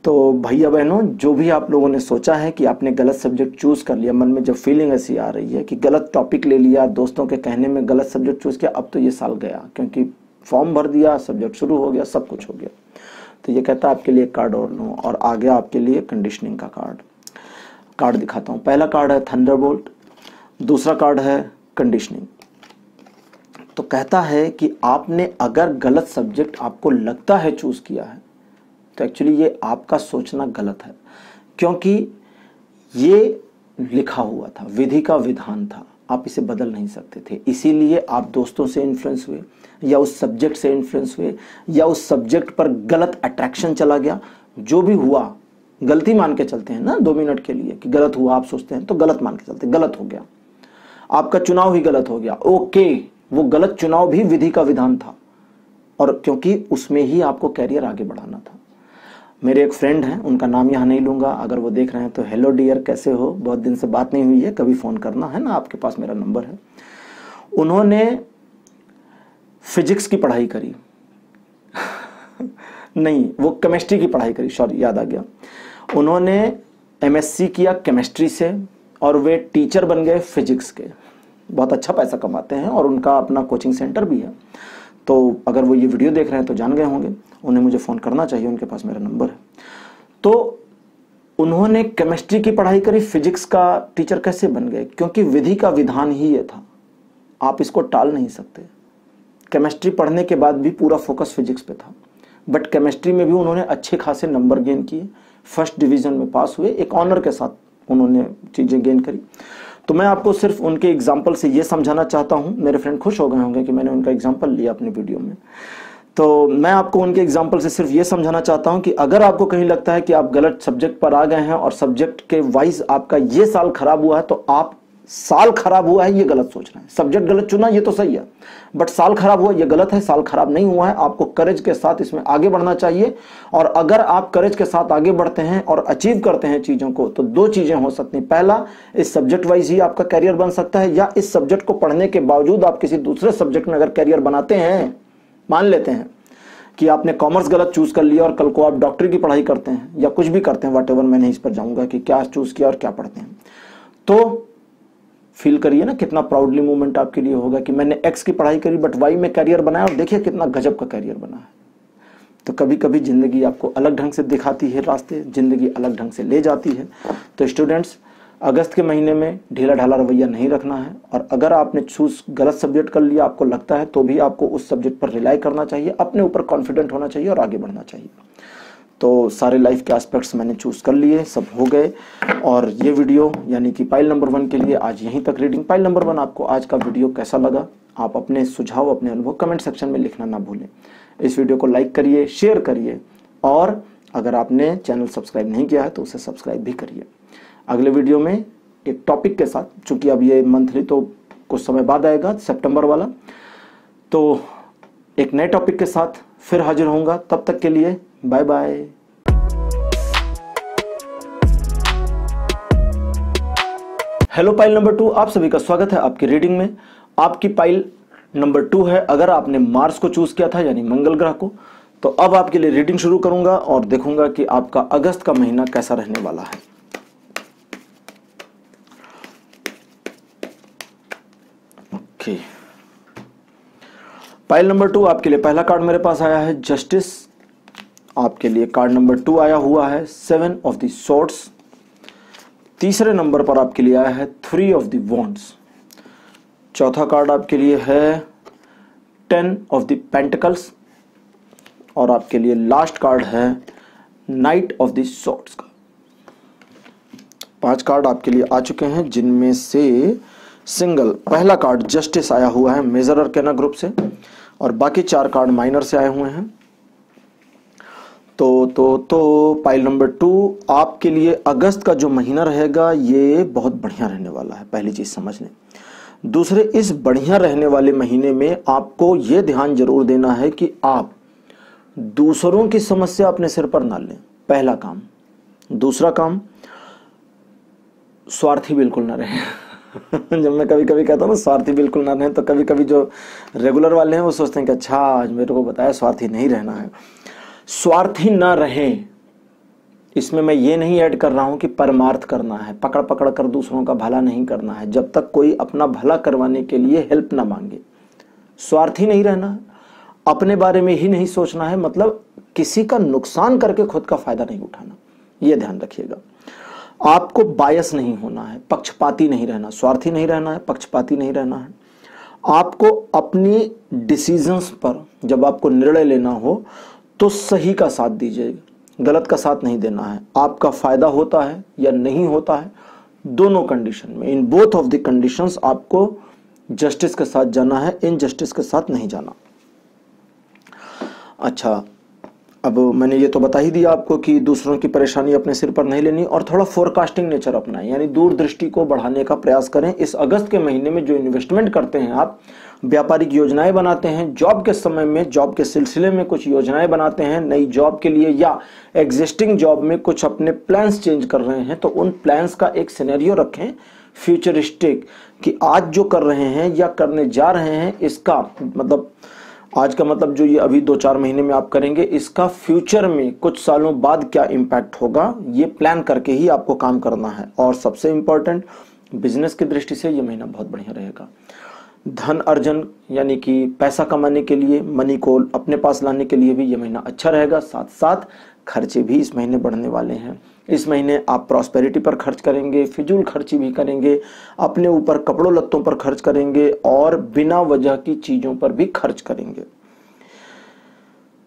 तो भैया बहनों, जो भी आप लोगों ने सोचा है कि आपने गलत सब्जेक्ट चूज कर लिया, मन में जब फीलिंग ऐसी आ रही है कि गलत टॉपिक ले लिया, दोस्तों के कहने में गलत सब्जेक्ट चूज किया, अब तो ये साल गया, क्योंकि फॉर्म भर दिया, सब्जेक्ट शुरू हो गया, सब कुछ हो गया। तो ये कहता है आपके लिए कार्ड और लो, और आगे आपके लिए कंडीशनिंग का कार्ड दिखाता हूं। पहला कार्ड है थंडरबोल्ट, दूसरा कार्ड है कंडीशनिंग। तो कहता है कि आपने अगर गलत सब्जेक्ट आपको लगता है चूज किया है, तो एक्चुअली ये आपका सोचना गलत है, क्योंकि ये लिखा हुआ था, विधि का विधान था, आप इसे बदल नहीं सकते थे। इसीलिए आप दोस्तों से इन्फ्लुएंस हुए, या उस सब्जेक्ट से इन्फ्लुएंस हुए, या उस सब्जेक्ट पर गलत अट्रैक्शन चला गया। जो भी हुआ गलती मान के चलते हैं ना 2 मिनट के लिए कि गलत हुआ, आप सोचते हैं तो गलत मान के चलते, गलत हो गया, आपका चुनाव ही गलत हो गया। ओके, वो गलत चुनाव भी विधि का विधान था, और क्योंकि उसमें ही आपको कैरियर आगे बढ़ाना था। मेरे एक फ्रेंड हैं, उनका नाम यहाँ नहीं लूंगा, अगर वो देख रहे हैं तो हेलो डियर, कैसे हो, बहुत दिन से बात नहीं हुई है, कभी फ़ोन करना है ना, आपके पास मेरा नंबर है। उन्होंने फिजिक्स की पढ़ाई करी नहीं, वो केमिस्ट्री की पढ़ाई करी, सॉरी याद आ गया। उन्होंने एमएससी किया केमिस्ट्री से, और वे टीचर बन गए फिजिक्स के, बहुत अच्छा पैसा कमाते हैं, और उनका अपना कोचिंग सेंटर भी है। तो अगर वो ये वीडियो देख रहे हैं तो जान गए होंगे, उन्हें मुझे फ़ोन करना चाहिए, उनके पास मेरा नंबर है। तो उन्होंने केमिस्ट्री की पढ़ाई करी, फिजिक्स का टीचर कैसे बन गए? क्योंकि विधि का विधान ही ये था, आप इसको टाल नहीं सकते। केमिस्ट्री पढ़ने के बाद भी पूरा फोकस फिजिक्स पे था, बट केमिस्ट्री में भी उन्होंने अच्छे खासे नंबर गेन किए, फर्स्ट डिवीजन में पास हुए, एक ऑनर के साथ उन्होंने चीज़ें गेन करी। तो मैं आपको सिर्फ उनके एग्जाम्पल से ये समझाना चाहता हूँ, मेरे फ्रेंड खुश हो गए होंगे कि मैंने उनका एग्जाम्पल लिया अपने वीडियो में। तो मैं आपको उनके एग्जाम्पल से सिर्फ ये समझाना चाहता हूँ कि अगर आपको कहीं लगता है कि आप गलत सब्जेक्ट पर आ गए हैं और सब्जेक्ट के वाइज आपका ये साल खराब हुआ है, तो आप साल खराब हुआ है ये गलत सोच रहे हैं। सब्जेक्ट गलत चुना ये तो सही है, बट साल खराब हुआ ये गलत है। साल खराब नहीं हुआ है, आपको करेज के साथ इसमें आगे बढ़ना चाहिए। और अगर आप करेज के साथ आगे बढ़ते हैं और अचीव करते हैं चीजों को, तो 2 चीजें हो सकती हैं। पहला, इस सब्जेक्ट वाइज ही आपका कैरियर बन सकता है, या इस सब्जेक्ट को पढ़ने के बावजूद आप किसी दूसरे सब्जेक्ट में अगर कैरियर बनाते हैं, मान लेते हैं कि आपने कॉमर्स गलत चूज कर लिया और कल को आप डॉक्टरी की पढ़ाई करते हैं या कुछ भी करते हैं, व्हाटएवर, मैं नहीं इस पर जाऊंगा कि क्या चूज किया और क्या पढ़ते हैं, तो फील करिए ना कितना प्राउडली मूवमेंट आपके लिए होगा कि मैंने एक्स की पढ़ाई करी बट वाई में कैरियर बनाया, और देखिए कितना गजब का कैरियर बना है। तो कभी कभी जिंदगी आपको अलग ढंग से दिखाती है रास्ते, जिंदगी अलग ढंग से ले जाती है। तो स्टूडेंट्स, अगस्त के महीने में ढीला ढाला रवैया नहीं रखना है, और अगर आपने चूज गलत सब्जेक्ट कर लिया आपको लगता है, तो भी आपको उस सब्जेक्ट पर रिलाई करना चाहिए, अपने ऊपर कॉन्फिडेंट होना चाहिए और आगे बढ़ना चाहिए। तो सारे लाइफ के एस्पेक्ट्स मैंने चूज कर लिए, सब हो गए। और ये वीडियो यानी कि पाइल नंबर 1 के लिए आज यहीं तक रीडिंग। पाइल नंबर 1, आपको आज का वीडियो कैसा लगा? आप अपने सुझाव, अपने अनुभव कमेंट सेक्शन में लिखना ना भूलें। इस वीडियो को लाइक करिए, शेयर करिए, और अगर आपने चैनल सब्सक्राइब नहीं किया है तो उसे सब्सक्राइब भी करिए। अगले वीडियो में एक टॉपिक के साथ, चूंकि अब ये मंथली तो कुछ समय बाद आएगा, सितंबर वाला, तो एक नए टॉपिक के साथ फिर हाजिर होऊंगा। तब तक के लिए bye bye. Hello pile number 2, आप सभी का स्वागत है आपकी रीडिंग में। आपकी पाइल नंबर 2 है। अगर आपने मार्स को चूज किया था यानी मंगल ग्रह को, तो अब आपके लिए रीडिंग शुरू करूंगा और देखूंगा कि आपका अगस्त का महीना कैसा रहने वाला है। ओके, पाइल नंबर 2, आपके लिए पहला कार्ड मेरे पास आया है जस्टिस। आपके लिए कार्ड नंबर 2 आया हुआ है 7 ऑफ द स्वॉर्ड्स। तीसरे नंबर पर आपके लिए आया है 3 ऑफ द वॉन्ड्स। चौथा कार्ड आपके लिए है 10 ऑफ द पेंटिकल्स, और आपके लिए लास्ट कार्ड है नाइट ऑफ द स्वॉर्ड्स का। 5 कार्ड आपके लिए आ चुके हैं, जिनमें से सिंगल पहला कार्ड जस्टिस आया हुआ है मेजर अरकाना ग्रुप से, और बाकी 4 कार्ड माइनर से आए हुए हैं। तो पाइल नंबर 2, आपके लिए अगस्त का जो महीना रहेगा ये बहुत बढ़िया रहने वाला है, पहली चीज समझ लें। दूसरे, इस बढ़िया रहने वाले महीने में आपको ये ध्यान जरूर देना है कि आप दूसरों की समस्या अपने सिर पर ना लें, पहला काम। दूसरा काम, स्वार्थी बिल्कुल ना रहे। जब मैं कभी कभी कहता हूँ ना स्वार्थी बिल्कुल ना रहे, तो कभी कभी जो रेगुलर वाले हैं वो सोचते हैं कि अच्छा आज मेरे को बताया स्वार्थी नहीं रहना है। स्वार्थी ना रहें, इसमें मैं ये नहीं ऐड कर रहा हूं कि परमार्थ करना है, पकड़ पकड़ कर दूसरों का भला नहीं करना है, जब तक कोई अपना भला करवाने के लिए हेल्प ना मांगे। स्वार्थी नहीं रहना है, अपने बारे में ही नहीं सोचना है, मतलब किसी का नुकसान करके खुद का फायदा नहीं उठाना, यह ध्यान रखिएगा। आपको बायस नहीं होना है, पक्षपाती नहीं रहना, स्वार्थी नहीं रहना है, पक्षपाती नहीं रहना है। आपको अपनी डिसीजंस पर जब आपको निर्णय लेना हो तो सही का साथ दीजिएगा, गलत का साथ नहीं देना है। आपका फायदा होता है या नहीं होता है, दोनों कंडीशन में, in both of the conditions आपको जस्टिस के साथ जाना है, इनजस्टिस के साथ नहीं जाना। अच्छा, अब मैंने ये तो बता ही दिया आपको कि दूसरों की परेशानी अपने सिर पर नहीं लेनी, और थोड़ा फोरकास्टिंग नेचर अपनाएं, यानी दूरदृष्टि को बढ़ाने का प्रयास करें। इस अगस्त के महीने में जो इन्वेस्टमेंट करते हैं आप, व्यापारिक योजनाएं बनाते हैं, जॉब के समय में जॉब के सिलसिले में कुछ योजनाएं बनाते हैं नई जॉब के लिए, या एग्जिस्टिंग जॉब में कुछ अपने प्लान्स चेंज कर रहे हैं, तो उन प्लान्स का एक सिनेरियो रखें फ्यूचरिस्टिक, कि आज जो कर रहे हैं या करने जा रहे हैं, इसका मतलब आज का मतलब जो ये अभी 2-4 महीने में आप करेंगे, इसका फ्यूचर में कुछ सालों बाद क्या इम्पैक्ट होगा, ये प्लान करके ही आपको काम करना है। और सबसे इंपॉर्टेंट, बिजनेस की दृष्टि से ये महीना बहुत बढ़िया रहेगा। धन अर्जन यानी कि पैसा कमाने के लिए, मनी को अपने पास लाने के लिए भी ये महीना अच्छा रहेगा। साथ साथ खर्चे भी इस महीने बढ़ने वाले हैं। इस महीने आप प्रॉस्पेरिटी पर खर्च करेंगे, फिजूल खर्ची भी करेंगे, अपने ऊपर कपड़ों लत्तों पर खर्च करेंगे, और बिना वजह की चीजों पर भी खर्च करेंगे।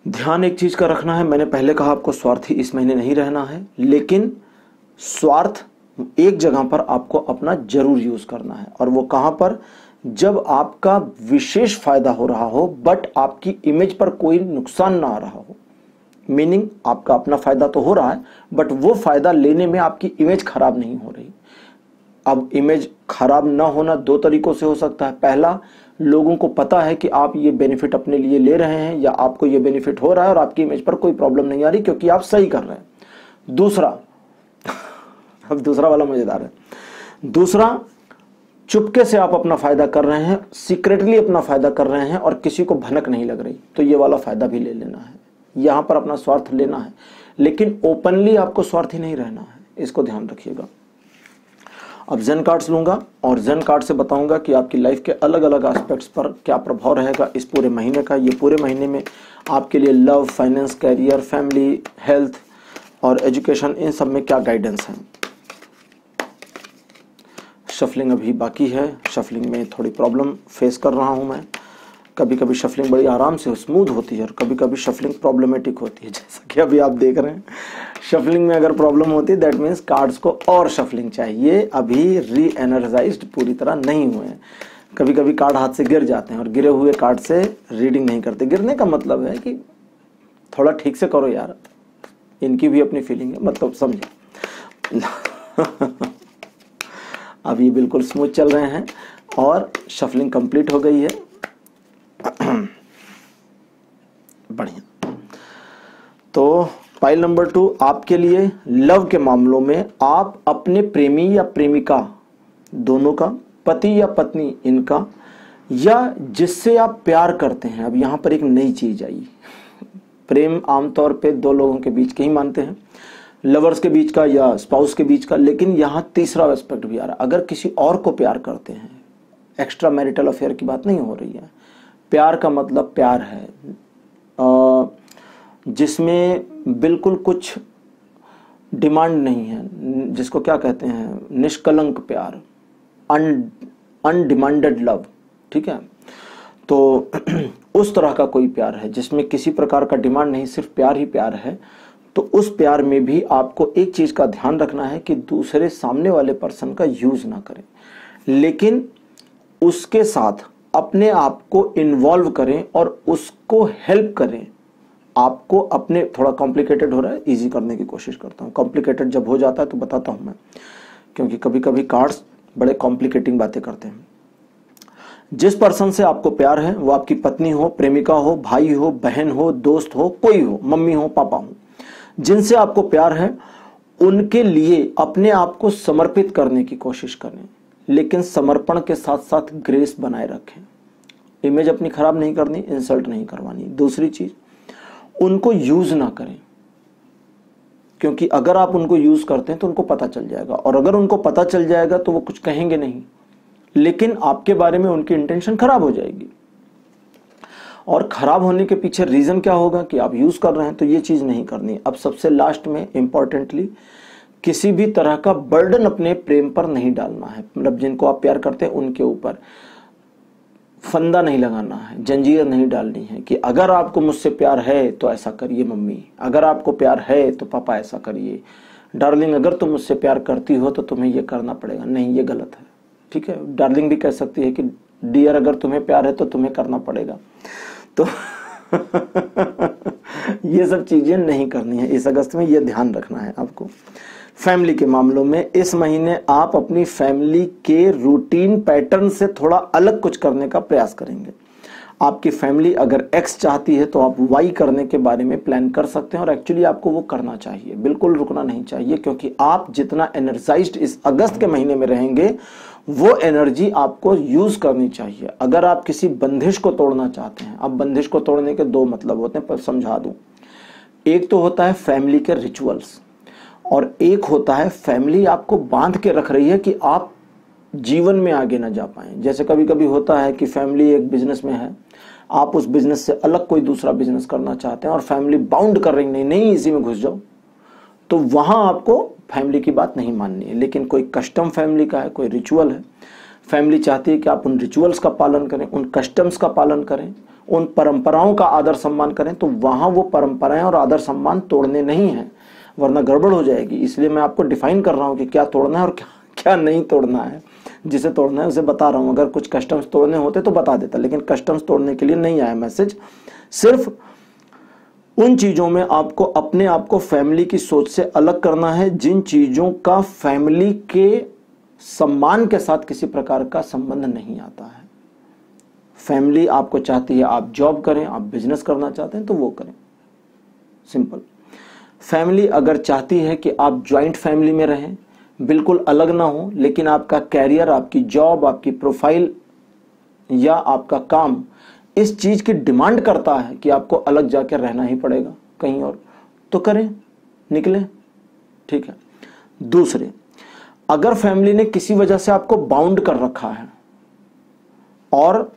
ध्यान एक चीज का रखना है, मैंने पहले कहा आपको स्वार्थी इस महीने नहीं रहना है, लेकिन स्वार्थ एक जगह पर आपको अपना जरूर यूज करना है, और वो कहां पर, जब आपका विशेष फायदा हो रहा हो बट आपकी इमेज पर कोई नुकसान ना आ रहा हो। मीनिंग आपका अपना फायदा तो हो रहा है बट वो फायदा लेने में आपकी इमेज खराब नहीं हो रही। अब इमेज खराब ना होना 2 तरीकों से हो सकता है। पहला, लोगों को पता है कि आप ये बेनिफिट अपने लिए ले रहे हैं, या आपको ये बेनिफिट हो रहा है और आपकी इमेज पर कोई प्रॉब्लम नहीं आ रही क्योंकि आप सही कर रहे हैं। दूसरा, अब दूसरा वाला मजेदार है। दूसरा, चुपके से आप अपना फायदा कर रहे हैं, सीक्रेटली अपना फायदा कर रहे हैं और किसी को भनक नहीं लग रही, तो ये वाला फायदा भी ले लेना है, यहां पर अपना स्वार्थ लेना है, लेकिन ओपनली आपको स्वार्थी नहीं रहना है, इसको ध्यान रखिएगा। अब जेन कार्ड्स लूंगा और जेन कार्ड से बताऊंगा कि आपकी लाइफ के अलग अलग एस्पेक्ट्स पर क्या प्रभाव रहेगा इस पूरे महीने का। ये पूरे महीने में आपके लिए love, finance, career, family, health और एजुकेशन, इन सब में क्या गाइडेंस है। शफलिंग अभी बाकी है, शफलिंग में थोड़ी प्रॉब्लम फेस कर रहा हूं मैं। कभी कभी शफलिंग बड़ी आराम से स्मूथ होती है और कभी कभी शफलिंग प्रॉब्लमेटिक होती है, जैसा कि अभी आप देख रहे हैं। शफलिंग में अगर प्रॉब्लम होती है दैट मीन्स कार्ड्स को और शफलिंग चाहिए, अभी री एनर्जाइज्ड पूरी तरह नहीं हुए हैं। कभी कभी कार्ड हाथ से गिर जाते हैं और गिरे हुए कार्ड से रीडिंग नहीं करते। गिरने का मतलब है कि थोड़ा ठीक से करो यार, इनकी भी अपनी फीलिंग है, मतलब समझे। अब ये बिल्कुल स्मूथ चल रहे हैं और शफलिंग कंप्लीट हो गई है। बढ़िया। तो पाइल नंबर 2 आपके लिए लव के मामलों में आप अपने प्रेमी या प्रेमिका दोनों का, पति या पत्नी इनका, या जिससे आप प्यार करते हैं। अब यहां पर एक नई चीज आई। प्रेम आमतौर पे 2 लोगों के बीच के ही मानते हैं, लवर्स के बीच का या स्पाउस के बीच का, लेकिन यहां तीसरा एस्पेक्ट भी आ रहा है। अगर किसी और को प्यार करते हैं, एक्स्ट्रा मैरिटल अफेयर की बात नहीं हो रही है, प्यार का मतलब प्यार है जिसमें बिल्कुल कुछ डिमांड नहीं है, जिसको क्या कहते हैं, निष्कलंक प्यार, अनडिमांडेड लव, ठीक है। तो उस तरह का कोई प्यार है जिसमें किसी प्रकार का डिमांड नहीं, सिर्फ प्यार ही प्यार है। तो उस प्यार में भी आपको एक चीज का ध्यान रखना है कि दूसरे सामने वाले पर्सन का यूज ना करें, लेकिन उसके साथ अपने आप को इन्वॉल्व करें और उसको हेल्प करें। आपको अपने, थोड़ा कॉम्प्लिकेटेड हो रहा है, इजी करने की कोशिश करता हूँ। कॉम्प्लिकेटेड जब हो जाता है तो बताता हूँ मैं, क्योंकि कभी कभी कार्ड्स बड़े कॉम्प्लिकेटिंग बातें करते हैं। जिस पर्सन से आपको प्यार है, वो आपकी पत्नी हो, प्रेमिका हो, भाई हो, बहन हो, दोस्त हो, कोई हो, मम्मी हो, पापा हो, जिनसे आपको प्यार है, उनके लिए अपने आप को समर्पित करने की कोशिश करें, लेकिन समर्पण के साथ साथ ग्रेस बनाए रखें। इमेज अपनी खराब नहीं करनी, इंसल्ट नहीं करवानी। दूसरी चीज, उनको यूज ना करें, क्योंकि अगर आप उनको यूज करते हैं तो उनको पता चल जाएगा, और अगर उनको पता चल जाएगा तो वो कुछ कहेंगे नहीं, लेकिन आपके बारे में उनकी इंटेंशन खराब हो जाएगी। और खराब होने के पीछे रीजन क्या होगा कि आप यूज कर रहे हैं, तो ये चीज नहीं करनी। अब सबसे लास्ट में इंपॉर्टेंटली, किसी भी तरह का बर्डन अपने प्रेम पर नहीं डालना है। मतलब जिनको आप प्यार करते हैं उनके ऊपर फंदा नहीं लगाना है, जंजीर नहीं डालनी है कि अगर आपको मुझसे प्यार है तो ऐसा करिए मम्मी, अगर आपको प्यार है तो पापा ऐसा करिए, डार्लिंग अगर तुम मुझसे प्यार करती हो तो तुम्हें ये करना पड़ेगा। नहीं, ये गलत है। ठीक है, डार्लिंग भी कह सकती है कि डियर अगर तुम्हें प्यार है तो तुम्हें करना पड़ेगा। तो ये सब चीजें नहीं करनी है इस अगस्त में, ये ध्यान रखना है आपको। फैमिली के मामलों में इस महीने आप अपनी फैमिली के रूटीन पैटर्न से थोड़ा अलग कुछ करने का प्रयास करेंगे। आपकी फैमिली अगर एक्स चाहती है तो आप वाई करने के बारे में प्लान कर सकते हैं, और एक्चुअली आपको वो करना चाहिए, बिल्कुल रुकना नहीं चाहिए, क्योंकि आप जितना एनर्जाइज्ड इस अगस्त के महीने में रहेंगे वो एनर्जी आपको यूज करनी चाहिए। अगर आप किसी बंदिश को तोड़ना चाहते हैं, अब बंदिश को तोड़ने के दो मतलब होते हैं, पर समझा दूं। एक तो होता है फैमिली के रिचुअल्स, और एक होता है फैमिली आपको बांध के रख रही है कि आप जीवन में आगे ना जा पाए। जैसे कभी कभी होता है कि फैमिली एक बिजनेस में है, आप उस बिजनेस से अलग कोई दूसरा बिजनेस करना चाहते हैं और फैमिली बाउंड कर रही, नहीं नहीं इसी में घुस जाओ, तो वहां आपको फैमिली की बात नहीं माननी है। लेकिन कोई कस्टम फैमिली का है, कोई रिचुअल है, फैमिली चाहती है कि आप उन रिचुअल्स का पालन करें, उन कस्टम्स का पालन करें, उन परंपराओं का आदर सम्मान करें, तो वहां वो परंपराएं और आदर सम्मान तोड़ने नहीं है, वरना गड़बड़ हो जाएगी। इसलिए मैं आपको डिफाइन कर रहा हूं कि क्या तोड़ना है और क्या नहीं तोड़ना है। जिसे तोड़ना है उसे बता रहा हूं, अगर कुछ कस्टम्स तोड़ने होते तो बता देता, लेकिन कस्टम्स तोड़ने के लिए नहीं आया मैसेज। सिर्फ उन चीजों में आपको अपने आप को फैमिली की सोच से अलग करना है जिन चीजों का फैमिली के सम्मान के साथ किसी प्रकार का संबंध नहीं आता है। फैमिली आपको चाहती है आप जॉब करें, आप बिजनेस करना चाहते हैं तो वो करें, सिंपल। फैमिली अगर चाहती है कि आप ज्वाइंट फैमिली में रहें, बिल्कुल अलग ना हो, लेकिन आपका कैरियर, आपकी जॉब, आपकी प्रोफाइल या आपका काम इस चीज की डिमांड करता है कि आपको अलग जाकर रहना ही पड़ेगा कहीं और, तो करें, निकलें, ठीक है। दूसरे, अगर फैमिली ने किसी वजह से आपको बाउंड कर रखा है और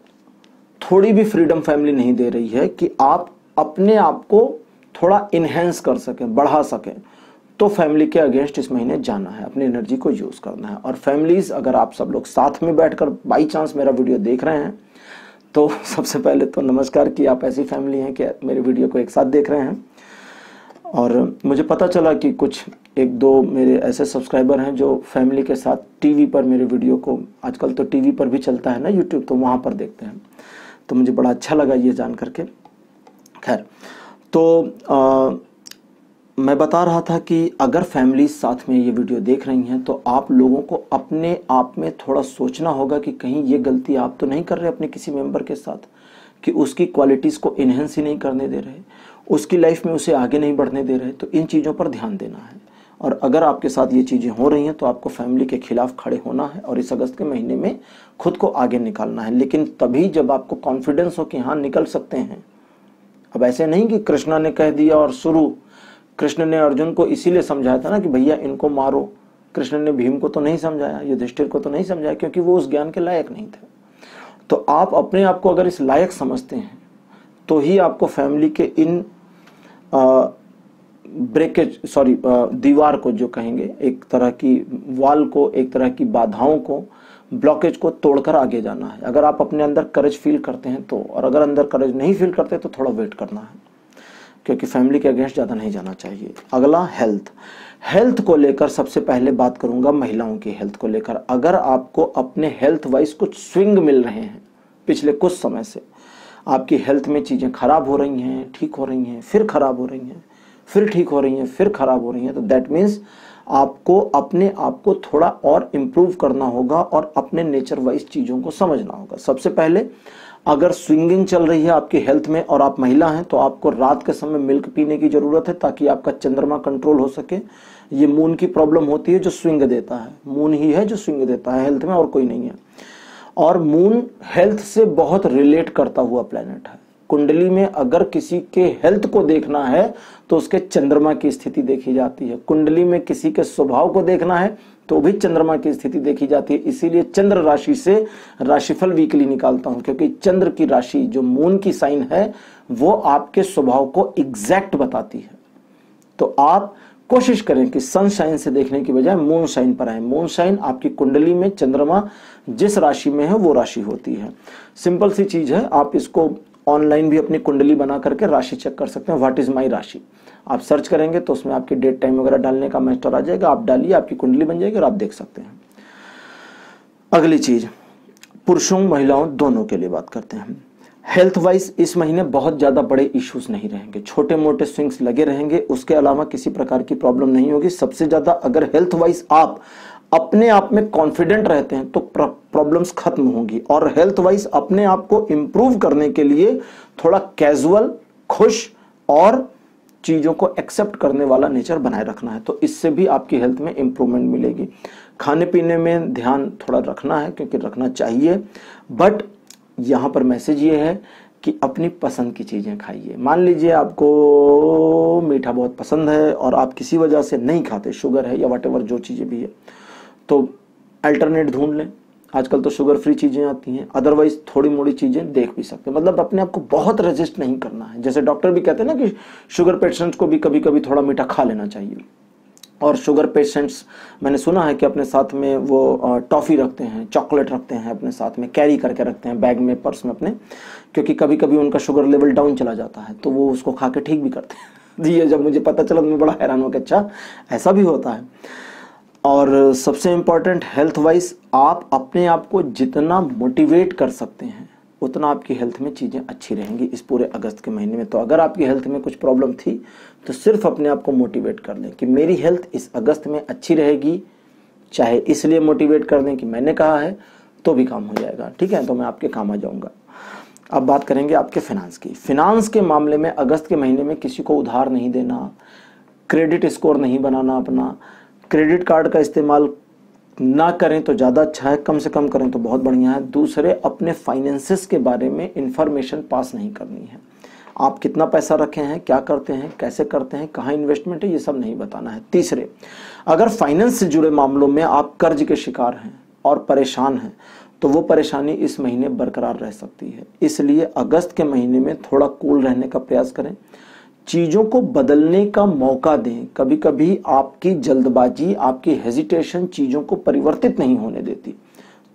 थोड़ी भी फ्रीडम फैमिली नहीं दे रही है कि आप अपने आप को थोड़ा इनहेंस कर सकें, बढ़ा सकें, तो फैमिली के अगेंस्ट इस महीने जाना है, अपनी एनर्जी को यूज करना है। और फैमिलीज, अगर आप सब लोग साथ में बैठकर बाई चांस मेरा वीडियो देख रहे हैं तो सबसे पहले तो नमस्कार कि आप ऐसी फैमिली हैं कि मेरे वीडियो को एक साथ देख रहे हैं। और मुझे पता चला कि कुछ एक दो मेरे ऐसे सब्सक्राइबर हैं जो फैमिली के साथ टीवी पर मेरे वीडियो को, आजकल तो टीवी पर भी चलता है ना यूट्यूब, तो वहाँ पर देखते हैं, तो मुझे बड़ा अच्छा लगा ये जान करके। खैर, तो मैं बता रहा था कि अगर फैमिली साथ में ये वीडियो देख रही हैं तो आप लोगों को अपने आप में थोड़ा सोचना होगा कि कहीं ये गलती आप तो नहीं कर रहे अपने किसी मेंबर के साथ कि उसकी क्वालिटीज़ को इन्हेंस ही नहीं करने दे रहे, उसकी लाइफ में उसे आगे नहीं बढ़ने दे रहे। तो इन चीज़ों पर ध्यान देना है। और अगर आपके साथ ये चीज़ें हो रही हैं तो आपको फैमिली के खिलाफ खड़े होना है और इस अगस्त के महीने में खुद को आगे निकालना है, लेकिन तभी जब आपको कॉन्फिडेंस हो कि हाँ निकल सकते हैं। अब ऐसे नहीं कि कृष्णा ने कह दिया और शुरू, कृष्ण ने अर्जुन को इसीलिए समझाया था ना कि भैया इनको मारो। कृष्ण ने भीम को तो नहीं समझाया, युधिष्ठिर को तो नहीं समझाया, क्योंकि वो उस ज्ञान के लायक नहीं थे। तो आप अपने आप को अगर इस लायक समझते हैं तो ही आपको फैमिली के इन ब्रेकेज, दीवार को जो कहेंगे, एक तरह की वॉल को, एक तरह की बाधाओं को, ब्लॉकेज को तोड़कर आगे जाना है। अगर आप अपने अंदर करेज फील करते हैं तो, और अगर अंदर करेज नहीं फील करते तो थोड़ा वेट करना है, क्योंकि फैमिली के अगेंस्ट ज़्यादा नहीं जाना चाहिए। अगला, हेल्थ को लेकर सबसे पहले बात करूंगा, महिलाओं की हेल्थ को लेकर। अगर आपको अपने हेल्थ वाइज कुछ स्विंग मिल रहे हैं पिछले कुछ समय से आपकी हेल्थ में चीज़ें खराब हो रही हैं, ठीक हो रही हैं, फिर खराब हो रही हैं, फिर ठीक हो रही हैं, फिर खराब हो रही हैं, तो दैट मीन्स आपको अपने आप को थोड़ा और इम्प्रूव करना होगा और अपने नेचर वाइज चीज़ों को समझना होगा। सबसे पहले अगर स्विंगिंग चल रही है आपकी हेल्थ में और आप महिला हैं तो आपको रात के समय मिल्क पीने की जरूरत है ताकि आपका चंद्रमा कंट्रोल हो सके। ये मून की प्रॉब्लम होती है जो स्विंग देता है, मून ही है जो स्विंग देता है हेल्थ में, और कोई नहीं है। और मून हेल्थ से बहुत रिलेट करता हुआ प्लेनेट है। कुंडली में अगर किसी के हेल्थ को देखना है तो उसके चंद्रमा की स्थिति देखी जाती है। कुंडली में किसी के स्वभाव को देखना है तो भी चंद्रमा की स्थिति देखी जाती है। इसीलिए चंद्र राशि से राशिफल वीकली निकालता हूं, क्योंकि चंद्र की राशि जो मून की साइन है वो आपके स्वभाव को एग्जैक्ट बताती है। तो आप कोशिश करें कि सनशाइन से देखने की बजाय मून शाइन पर आए। मून शाइन आपकी कुंडली में चंद्रमा जिस राशि में है वो राशि होती है। सिंपल सी चीज है, आप इसको ऑनलाइन भी अपनी कुंडली बना करके राशि चेक कर सकते हैं। व्हाट इज माई राशि आप सर्च करेंगे तो उसमें आपकी डेट टाइम वगैरह डालने का मैटर आ जाएगा। आप डालिए, आपकी कुंडली बन जाएगी और आप देख सकते हैं। अगली चीज, पुरुषों महिलाओं दोनों के लिए बात करते हैं। हेल्थ वाइज इस महीने बहुत ज्यादा बड़े इश्यूज नहीं रहेंगे, छोटे मोटे स्विंग्स लगे रहेंगे, उसके अलावा किसी प्रकार की प्रॉब्लम नहीं होगी। सबसे ज्यादा अगर हेल्थ वाइज आप अपने आप में कॉन्फिडेंट रहते हैं तो प्रॉब्लम्स खत्म होंगी। और हेल्थ वाइज अपने आप को इंप्रूव करने के लिए थोड़ा कैजुअल, खुश और चीजों को एक्सेप्ट करने वाला नेचर बनाए रखना है, तो इससे भी आपकी हेल्थ में इंप्रूवमेंट मिलेगी। खाने पीने में ध्यान थोड़ा रखना है, क्योंकि रखना चाहिए, बट यहां पर मैसेज ये है कि अपनी पसंद की चीजें खाइए। मान लीजिए आपको मीठा बहुत पसंद है और आप किसी वजह से नहीं खाते, शुगर है या व्हाटएवर जो चीजें भी है, तो अल्टरनेट ढूंढ लें। आजकल तो शुगर फ्री चीजें आती हैं, अदरवाइज थोड़ी मोड़ी चीजें देख भी सकते हैं। मतलब अपने आप को बहुत रेजिस्ट नहीं करना है। जैसे डॉक्टर भी कहते हैं ना कि शुगर पेशेंट्स को भी कभी कभी थोड़ा मीठा खा लेना चाहिए। और शुगर पेशेंट्स मैंने सुना है कि अपने साथ में वो टॉफी रखते हैं, चॉकलेट रखते हैं, अपने साथ में कैरी करके रखते हैं बैग में, पर्स में अपने, क्योंकि कभी कभी उनका शुगर लेवल डाउन चला जाता है तो वो उसको खा के ठीक भी करते हैं। ये जब मुझे पता चला तो मैं बड़ा हैरान हो गया, अच्छा ऐसा भी होता है। और सबसे इंपॉर्टेंट, हेल्थ वाइज आप अपने आप को जितना मोटिवेट कर सकते हैं उतना आपकी हेल्थ में चीजें अच्छी रहेंगी इस पूरे अगस्त के महीने में। तो अगर आपकी हेल्थ में कुछ प्रॉब्लम थी तो सिर्फ अपने आप को मोटिवेट कर लें कि मेरी हेल्थ इस अगस्त में अच्छी रहेगी, चाहे इसलिए मोटिवेट कर दें कि मैंने कहा है, तो भी काम हो जाएगा। ठीक है, तो मैं आपके काम आ जाऊंगा। अब बात करेंगे आपके फिनांस की। फिनांस के मामले में अगस्त के महीने में किसी को उधार नहीं देना, क्रेडिट स्कोर नहीं बनाना अपना, क्रेडिट कार्ड का इस्तेमाल ना करें तो ज़्यादा अच्छा है, कम से कम करें तो बहुत बढ़िया है। दूसरे, अपने फाइनेंसेस के बारे में इंफॉर्मेशन पास नहीं करनी है। आप कितना पैसा रखे हैं, क्या करते हैं, कैसे करते हैं, कहाँ इन्वेस्टमेंट है, ये सब नहीं बताना है। तीसरे, अगर फाइनेंस से जुड़े मामलों में आप कर्ज के शिकार हैं और परेशान हैं तो वो परेशानी इस महीने बरकरार रह सकती है। इसलिए अगस्त के महीने में थोड़ा कूल रहने का प्रयास करें, चीजों को बदलने का मौका दें। कभी कभी आपकी जल्दबाजी, आपकी हेजिटेशन चीजों को परिवर्तित नहीं होने देती।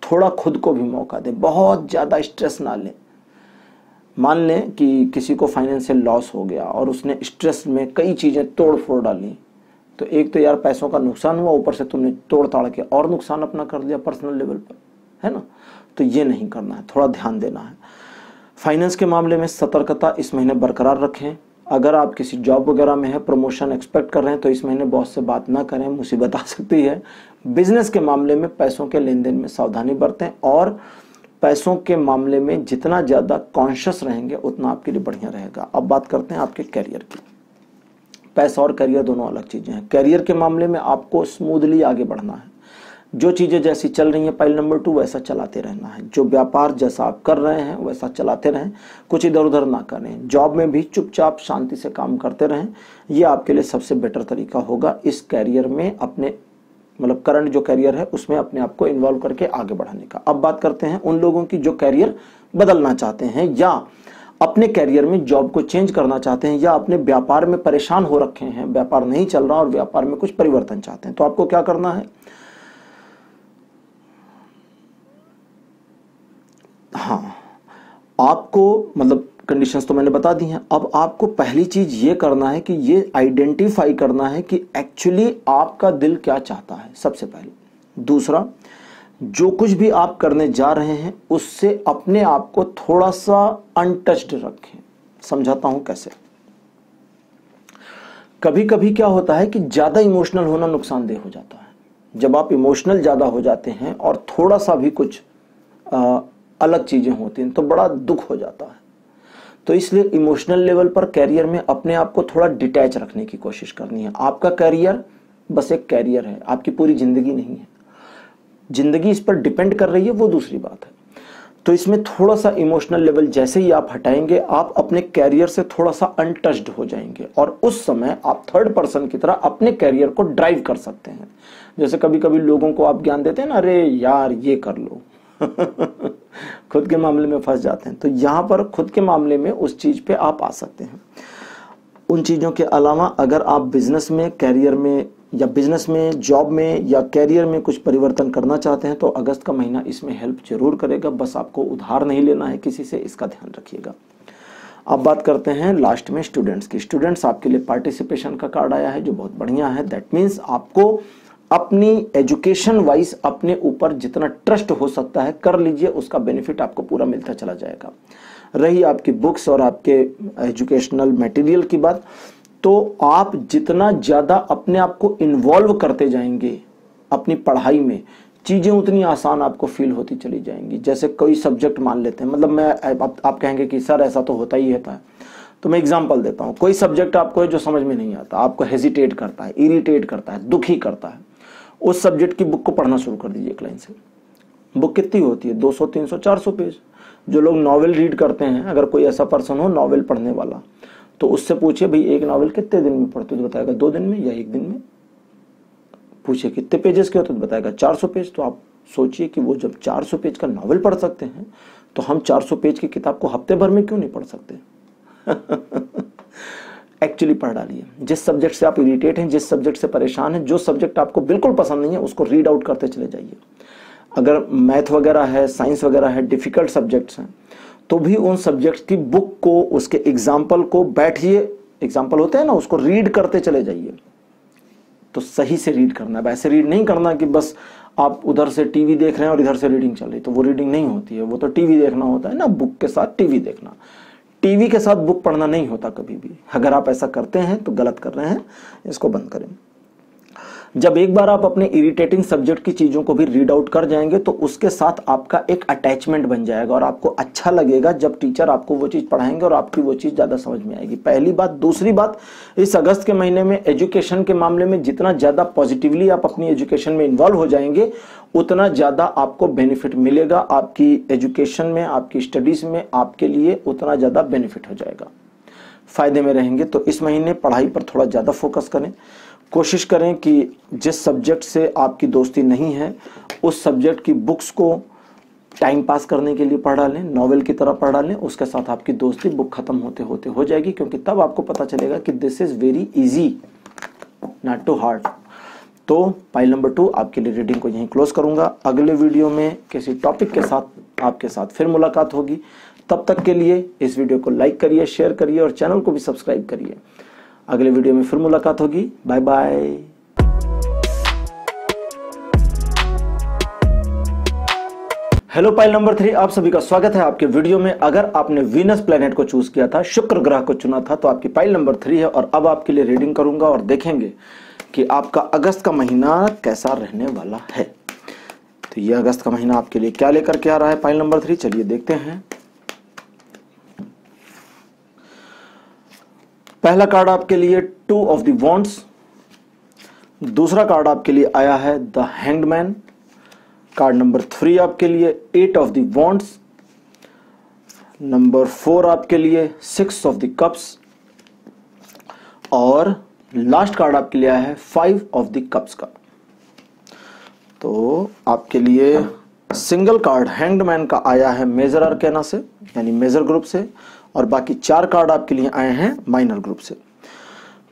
थोड़ा खुद को भी मौका दें, बहुत ज्यादा स्ट्रेस ना लें। मान लें कि किसी को फाइनेंशियल लॉस हो गया और उसने स्ट्रेस में कई चीजें तोड़ फोड़ डाली, तो एक तो यार पैसों का नुकसान हुआ, ऊपर से तुमने तोड़ ताड़ के और नुकसान अपना कर लिया पर्सनल लेवल पर, है ना। तो ये नहीं करना है, थोड़ा ध्यान देना है। फाइनेंस के मामले में सतर्कता इस महीने बरकरार रखें। अगर आप किसी जॉब वगैरह में है, प्रमोशन एक्सपेक्ट कर रहे हैं, तो इस महीने बॉस से बात ना करें, मुसीबत आ सकती है। बिजनेस के मामले में पैसों के लेन देन में सावधानी बरतें और पैसों के मामले में जितना ज्यादा कॉन्शियस रहेंगे उतना आपके लिए बढ़िया रहेगा। अब बात करते हैं आपके करियर की। पैसा और करियर दोनों अलग चीजें हैं। करियर के मामले में आपको स्मूथली आगे बढ़ना है। जो चीजें जैसी चल रही हैं पाइल नंबर 2 वैसा चलाते रहना है। जो व्यापार जैसा आप कर रहे हैं वैसा चलाते रहें, कुछ इधर उधर ना करें। जॉब में भी चुपचाप शांति से काम करते रहें, ये आपके लिए सबसे बेटर तरीका होगा इस कैरियर में, अपने मतलब करंट जो कैरियर है उसमें अपने आप को इन्वॉल्व करके आगे बढ़ाने का। अब बात करते हैं उन लोगों की जो कैरियर बदलना चाहते हैं या अपने कैरियर में जॉब को चेंज करना चाहते हैं या अपने व्यापार में परेशान हो रखे हैं, व्यापार नहीं चल रहा और व्यापार में कुछ परिवर्तन चाहते हैं। तो आपको क्या करना है, हाँ, आपको मतलब कंडीशंस तो मैंने बता दी हैं। अब आपको पहली चीज ये करना है कि ये आइडेंटिफाई करना है कि एक्चुअली आपका दिल क्या चाहता है, सबसे पहले। दूसरा, जो कुछ भी आप करने जा रहे हैं उससे अपने आप को थोड़ा सा अनटच्ड रखें। समझाता हूं कैसे। कभी कभी क्या होता है कि ज्यादा इमोशनल होना नुकसानदेह हो जाता है। जब आप इमोशनल ज्यादा हो जाते हैं और थोड़ा सा भी कुछ अलग चीजें होती हैं तो बड़ा दुख हो जाता है। तो इसलिए इमोशनल लेवल पर कैरियर में अपने आप को थोड़ा डिटैच रखने की कोशिश करनी है। आपका कैरियर बस एक कैरियर है, आपकी पूरी जिंदगी नहीं है। जिंदगी इस पर डिपेंड कर रही है वो दूसरी बात है। तो इसमें थोड़ा सा इमोशनल लेवल जैसे ही आप हटाएंगे, आप अपने कैरियर से थोड़ा सा अनटच्ड हो जाएंगे और उस समय आप थर्ड पर्सन की तरह अपने कैरियर को ड्राइव कर सकते हैं। जैसे कभी कभी लोगों को आप ज्ञान देते हैं ना, अरे यार ये कर लो खुद के मामले में फंस जाते हैं। तो यहां पर खुद के मामले में उस चीज पे आप आ सकते हैं। उन चीजों के अलावा अगर आप बिजनेस में, कैरियर में या बिजनेस में, जॉब में या कैरियर में कुछ परिवर्तन करना चाहते हैं तो अगस्त का महीना इसमें हेल्प जरूर करेगा। बस आपको उधार नहीं लेना है किसी से, इसका ध्यान रखिएगा। अब बात करते हैं लास्ट में स्टूडेंट्स की। स्टूडेंट्स, आपके लिए पार्टिसिपेशन का कार्ड आया है जो बहुत बढ़िया है। दैट मीन्स आपको अपनी एजुकेशन वाइज अपने ऊपर जितना ट्रस्ट हो सकता है कर लीजिए, उसका बेनिफिट आपको पूरा मिलता चला जाएगा। रही आपकी बुक्स और आपके एजुकेशनल मटेरियल की बात, तो आप जितना ज्यादा अपने आप को इन्वॉल्व करते जाएंगे अपनी पढ़ाई में, चीजें उतनी आसान आपको फील होती चली जाएंगी। जैसे कोई सब्जेक्ट मान लेते हैं, मतलब आप कहेंगे कि सर ऐसा तो होता ही रहता है, तो मैं एग्जांपल देता हूं। कोई सब्जेक्ट आपको है जो समझ में नहीं आता, आपको हेजिटेट करता है, इरिटेट करता है, दुखी करता है, उस सब्जेक्ट की बुक को पढ़ना शुरू कर दीजिए एक लाइन से। बुक कितनी होती है? 200, 300, 400 पेज। जो लोग नॉवेल रीड करते हैं, अगर कोई ऐसा पर्सन हो नॉवेल पढ़ने वाला, तो उससे पूछिए भाई एक नॉवेल कितने दिन में पढ़ते हो? तो बताएगा 2 दिन में या 1 दिन में। पूछिए कितने पेजेस के होते? तो बताएगा 400 पेज। तो आप सोचिए कि वो जब 400 पेज का नॉवेल पढ़ सकते हैं तो हम 400 पेज की किताब को हफ्ते भर में क्यों नहीं पढ़ सकते? एक्चुअली पढ़ डालिए। जिस सब्जेक्ट से आप इरिटेट हैं, जिस सब्जेक्ट से परेशान हैं, जो सब्जेक्ट आपको बिल्कुल पसंद नहीं है, उसको रीड आउट करते चले जाइए। अगर मैथ वगैरह है, साइंस वगैरह है, डिफिकल्ट सब्जेक्ट्स हैं, तो भी उन सब्जेक्ट्स की बुक को, उसके एग्जाम्पल को बैठिए, एग्जाम्पल होते हैं ना, उसको रीड करते चले जाइए। तो सही से रीड करना है, वैसे रीड नहीं करना कि बस आप उधर से टीवी देख रहे हैं और इधर से रीडिंग चल रही, तो वो रीडिंग नहीं होती है। वो तो टीवी देखना होता है ना, बुक के साथ टीवी देखना। टीवी के साथ बुक पढ़ना नहीं होता कभी भी। अगर आप ऐसा करते हैं तो गलत कर रहे हैं, इसको बंद करें। जब एक बार आप अपने इरिटेटिंग सब्जेक्ट की चीजों को भी रीड आउट कर जाएंगे तो उसके साथ आपका एक अटैचमेंट बन जाएगा और आपको अच्छा लगेगा जब टीचर आपको वो चीज पढ़ाएंगे और आपकी वो चीज ज्यादा समझ में आएगी। पहली बात। दूसरी बात, इस अगस्त के महीने में एजुकेशन के मामले में जितना ज्यादा पॉजिटिवली आप अपनी एजुकेशन में इन्वॉल्व हो जाएंगे उतना ज्यादा आपको बेनिफिट मिलेगा। आपकी एजुकेशन में, आपकी स्टडीज में आपके लिए उतना ज्यादा बेनिफिट हो जाएगा, फायदे में रहेंगे। तो इस महीने पढ़ाई पर थोड़ा ज्यादा फोकस करें। कोशिश करें कि जिस सब्जेक्ट से आपकी दोस्ती नहीं है उस सब्जेक्ट की बुक्स को टाइम पास करने के लिए पढ़ डालें, नॉवेल की तरह पढ़ डालें। उसके साथ आपकी दोस्ती बुक खत्म होते होते हो जाएगी, क्योंकि तब आपको पता चलेगा कि this is very easy, not too hard. तो पाइल नंबर 2 आपके लिए रीडिंग को यहीं क्लोज करूंगा। अगले वीडियो में किसी टॉपिक के साथ आपके साथ फिर मुलाकात होगी। तब तक के लिए इस वीडियो को लाइक करिए, शेयर करिए और चैनल को भी सब्सक्राइब करिए। अगले वीडियो में फिर मुलाकात होगी। Bye bye. Hello pile number 3, आप सभी का स्वागत है आपके वीडियो में। अगर आपने वीनस प्लेनेट को चूज किया था, शुक्र ग्रह को चुना था, तो आपकी पाइल नंबर 3 है। और अब आपके लिए रीडिंग करूंगा और देखेंगे कि आपका अगस्त का महीना कैसा रहने वाला है। तो ये अगस्त का महीना आपके लिए क्या लेकर के आ रहा है पाइल नंबर 3, चलिए देखते हैं। पहला कार्ड आपके लिए 2 ऑफ द वॉन्ड्स। दूसरा कार्ड आपके लिए आया है the hanged man. Card number 3 आपके लिए 8 ऑफ द वॉन्ड्स। नंबर 4 आपके लिए 6 ऑफ द कप्स। और लास्ट कार्ड आपके लिए आया है 5 ऑफ द कप्स का। तो आपके लिए सिंगल कार्ड हैंग्ड मैन का आया है मेजर अरकेना से, यानी मेजर ग्रुप से, और बाकी 4 कार्ड आपके लिए आए हैं माइनर ग्रुप से।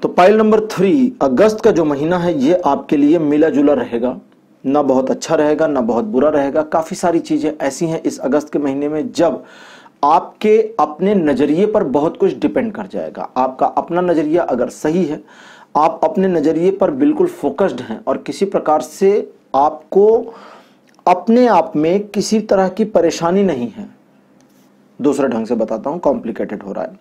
तो पाइल नंबर 3, अगस्त का जो महीना है ये आपके लिए मिला जुला रहेगा, ना बहुत अच्छा रहेगा ना बहुत बुरा रहेगा। काफी सारी चीजें ऐसी हैं इस अगस्त के महीने में जब आपके अपने नजरिए पर बहुत कुछ डिपेंड कर जाएगा। आपका अपना नजरिया अगर सही है, आप अपने नजरिए पर बिल्कुल फोकस्ड हैं और किसी प्रकार से आपको अपने आप में किसी तरह की परेशानी नहीं है। दूसरे ढंग से बताता हूं, कॉम्प्लिकेटेड हो रहा है।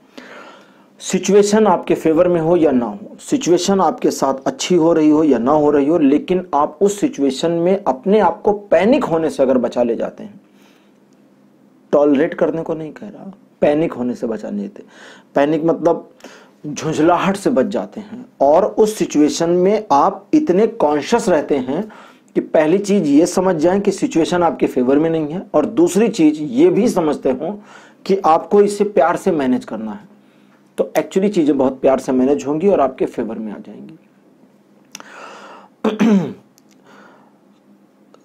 सिचुएशन आपके फेवर में हो या ना हो, सिचुएशन आपके साथ अच्छी हो रही हो या ना हो रही हो, लेकिन आप उस सिचुएशन में अपने आप को पैनिक होने से अगर बचा ले जाते हैं, टॉलरेट करने को नहीं कह रहा, पैनिक होने से बचा नहीं देते। पैनिक मतलब झुंझलाहट से बच जाते हैं और उस सिचुएशन में आप इतने कॉन्शियस रहते हैं कि पहली चीज ये समझ जाएं कि सिचुएशन आपके फेवर में नहीं है, और दूसरी चीज ये भी समझते हो कि आपको इसे प्यार से मैनेज करना है। तो एक्चुअली चीजें बहुत प्यार से मैनेज होंगी और आपके फेवर में आ जाएंगी।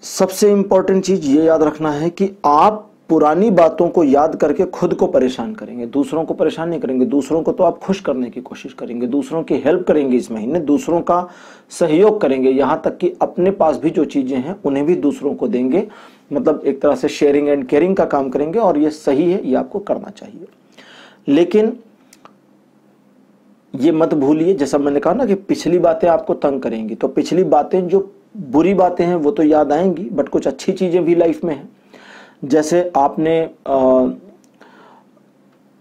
सबसे इंपॉर्टेंट चीज ये याद रखना है कि आप पुरानी बातों को याद करके खुद को परेशान करेंगे, दूसरों को परेशान नहीं करेंगे। दूसरों को तो आप खुश करने की कोशिश करेंगे, दूसरों की हेल्प करेंगे, इस महीने दूसरों का सहयोग करेंगे, यहां तक कि अपने पास भी जो चीजें हैं उन्हें भी दूसरों को देंगे। मतलब एक तरह से शेयरिंग एंड केयरिंग का काम करेंगे, और ये सही है, ये आपको करना चाहिए। लेकिन ये मत भूलिए, जैसा मैंने कहा ना कि पिछली बातें आपको तंग करेंगी, तो पिछली बातें जो बुरी बातें हैं वो तो याद आएंगी, बट कुछ अच्छी चीजें भी लाइफ में हैं। जैसे आपने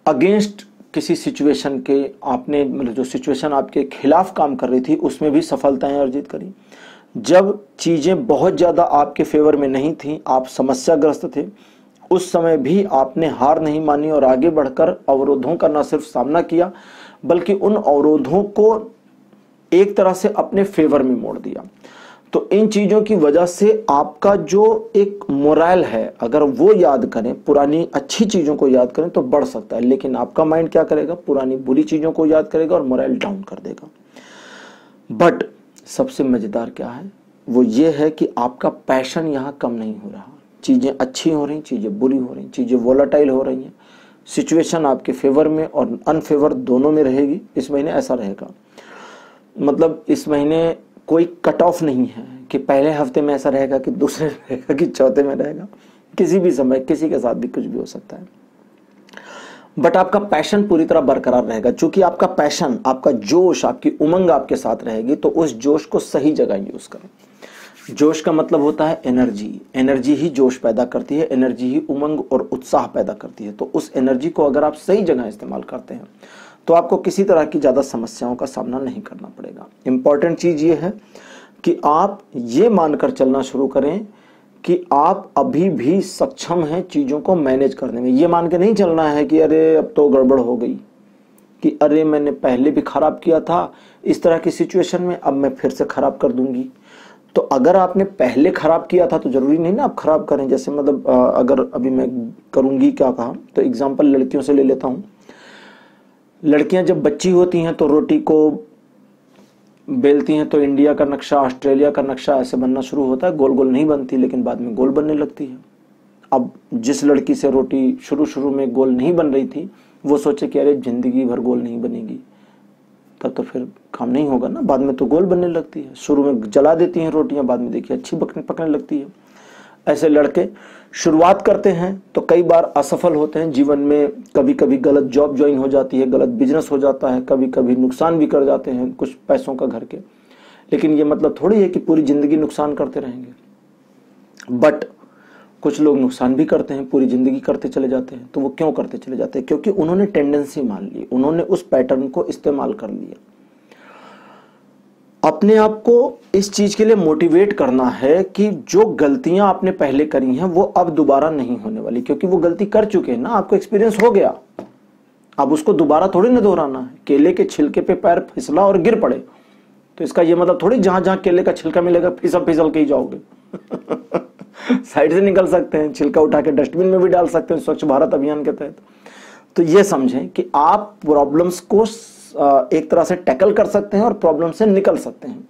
अगेंस्ट किसी सिचुएशन के, आपने मतलब जो सिचुएशन आपके खिलाफ काम कर रही थी उसमें भी सफलताएं अर्जित करी। जब चीजें बहुत ज्यादा आपके फेवर में नहीं थी, आप समस्याग्रस्त थे, उस समय भी आपने हार नहीं मानी और आगे बढ़कर अवरोधों का न सिर्फ सामना किया बल्कि उन अवरोधों को एक तरह से अपने फेवर में मोड़ दिया। तो इन चीजों की वजह से आपका जो एक मोरल है, अगर वो याद करें, पुरानी अच्छी चीजों को याद करें तो बढ़ सकता है। लेकिन आपका माइंड क्या करेगा, पुरानी बुरी चीजों को याद करेगा और मोरल डाउन कर देगा। बट सबसे मजेदार क्या है, वो ये है कि आपका पैशन यहां कम नहीं हो रहा। चीजें अच्छी हो रही, चीजें बुरी हो रही, चीजें वोलेटाइल हो रही हैं। सिचुएशन आपके फेवर में और अनफेवर दोनों में रहेगी। इस महीने ऐसा रहेगा, मतलब इस महीने कोई कट ऑफ नहीं है कि पहले हफ्ते में ऐसा रहेगा कि दूसरे में रहेगा कि चौथे में रहेगा। किसी भी समय किसी के साथ भी कुछ भी हो सकता है, बट आपका पैशन पूरी तरह बरकरार रहेगा। चूंकि आपका पैशन, आपका जोश, आपकी उमंग आपके साथ रहेगी, तो उस जोश को सही जगह यूज करें। जोश का मतलब होता है एनर्जी। एनर्जी ही जोश पैदा करती है, एनर्जी ही उमंग और उत्साह पैदा करती है। तो उस एनर्जी को अगर आप सही जगह इस्तेमाल करते हैं तो आपको किसी तरह की ज्यादा समस्याओं का सामना नहीं करना पड़ेगा। इंपॉर्टेंट चीज ये है कि आप ये मानकर चलना शुरू करें कि आप अभी भी सक्षम हैं चीजों को मैनेज करने में। ये मान के नहीं चलना है कि अरे अब तो गड़बड़ हो गई, कि अरे मैंने पहले भी खराब किया था, इस तरह की सिचुएशन में अब मैं फिर से खराब कर दूंगी। तो अगर आपने पहले खराब किया था तो जरूरी नहीं ना आप खराब करें। जैसे मतलब अगर अभी मैं करूंगी क्या कहा, तो एग्जांपल लड़कियों से ले लेता हूं। लड़कियां जब बच्ची होती हैं तो रोटी को बेलती हैं तो इंडिया का नक्शा, ऑस्ट्रेलिया का नक्शा ऐसे बनना शुरू होता है। गोल गोल नहीं बनती, लेकिन बाद में गोल बनने लगती है। अब जिस लड़की से रोटी शुरू में गोल नहीं बन रही थी, वो सोचे कि अरे जिंदगी भर गोल नहीं बनेगी, तब तो फिर काम नहीं होगा ना। बाद में तो गोल बनने लगती है। शुरू में जला देती हैं रोटियां, बाद में देखिए अच्छी पकने लगती है। ऐसे लड़के शुरुआत करते हैं तो कई बार असफल होते हैं जीवन में। कभी कभी गलत जॉब ज्वाइन हो जाती है, गलत बिजनेस हो जाता है, कभी कभी नुकसान भी कर जाते हैं कुछ पैसों का घर के। लेकिन ये मतलब थोड़ी है कि पूरी जिंदगी नुकसान करते रहेंगे। बट कुछ लोग नुकसान भी करते हैं, पूरी जिंदगी करते चले जाते हैं। तो वो क्यों करते चले जाते हैं? क्योंकि उन्होंने टेंडेंसी मान ली, उन्होंने उस पैटर्न को इस्तेमाल कर लिया। अपने आप को इस चीज के लिए मोटिवेट करना है कि जो गलतियां आपने पहले करी हैं वो अब दोबारा नहीं होने वाली, क्योंकि वो गलती कर चुके हैं ना, आपको एक्सपीरियंस हो गया। अब उसको दोबारा थोड़ी ना दोहराना है। केले के छिलके पे पैर फिसला और गिर पड़े तो इसका ये मतलब थोड़ी जहां जहां केले का छिलका मिलेगा फिसल के ही जाओगे। साइड से निकल सकते हैं, छिलका उठा के डस्टबिन में भी डाल सकते हैं स्वच्छ भारत अभियान के तहत। तो ये समझें कि आप प्रॉब्लम्स को एक तरह से टैकल कर सकते हैं और प्रॉब्लम से निकल सकते हैं।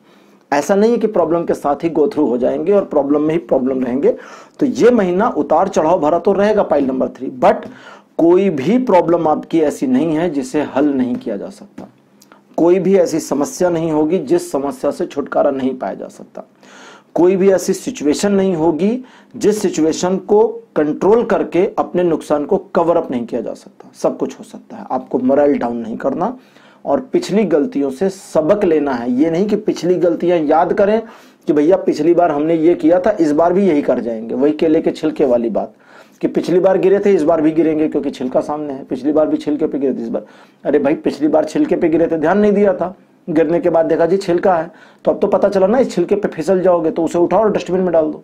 ऐसा नहीं है कि प्रॉब्लम के साथ ही गो थ्रू हो जाएंगे और प्रॉब्लम में ही प्रॉब्लम रहेंगे। तो ये महीना उतार चढ़ाव भरा तो रहेगा, पाइल नंबर 3। बट कोई भी प्रॉब्लम आपकी ऐसी नहीं है जिसे हल नहीं किया जा सकता। कोई भी ऐसी समस्या नहीं होगी जिस समस्या से छुटकारा नहीं पाया जा सकता। कोई भी ऐसी सिचुएशन नहीं होगी जिस सिचुएशन को कंट्रोल करके अपने नुकसान को कवर अप नहीं किया जा सकता। सब कुछ हो सकता है। आपको मोरल डाउन नहीं करना और पिछली गलतियों से सबक लेना है। ये नहीं कि पिछली गलतियां याद करें कि भैया पिछली बार हमने ये किया था, इस बार भी यही कर जाएंगे। वही केले के छिलके वाली बात कि पिछली बार गिरे थे, इस बार भी गिरेंगे क्योंकि छिलका सामने है। पिछली बार भी छिलके पे गिरे थे, इस बार, अरे भाई पिछली बार छिलके पे गिरे थे, ध्यान नहीं दिया था, गिरने के बाद देखा जी छिलका है, तो अब तो पता चला ना इस छिलके पे फिसल जाओगे, तो उसे उठाओ और डस्टबिन में डाल दो।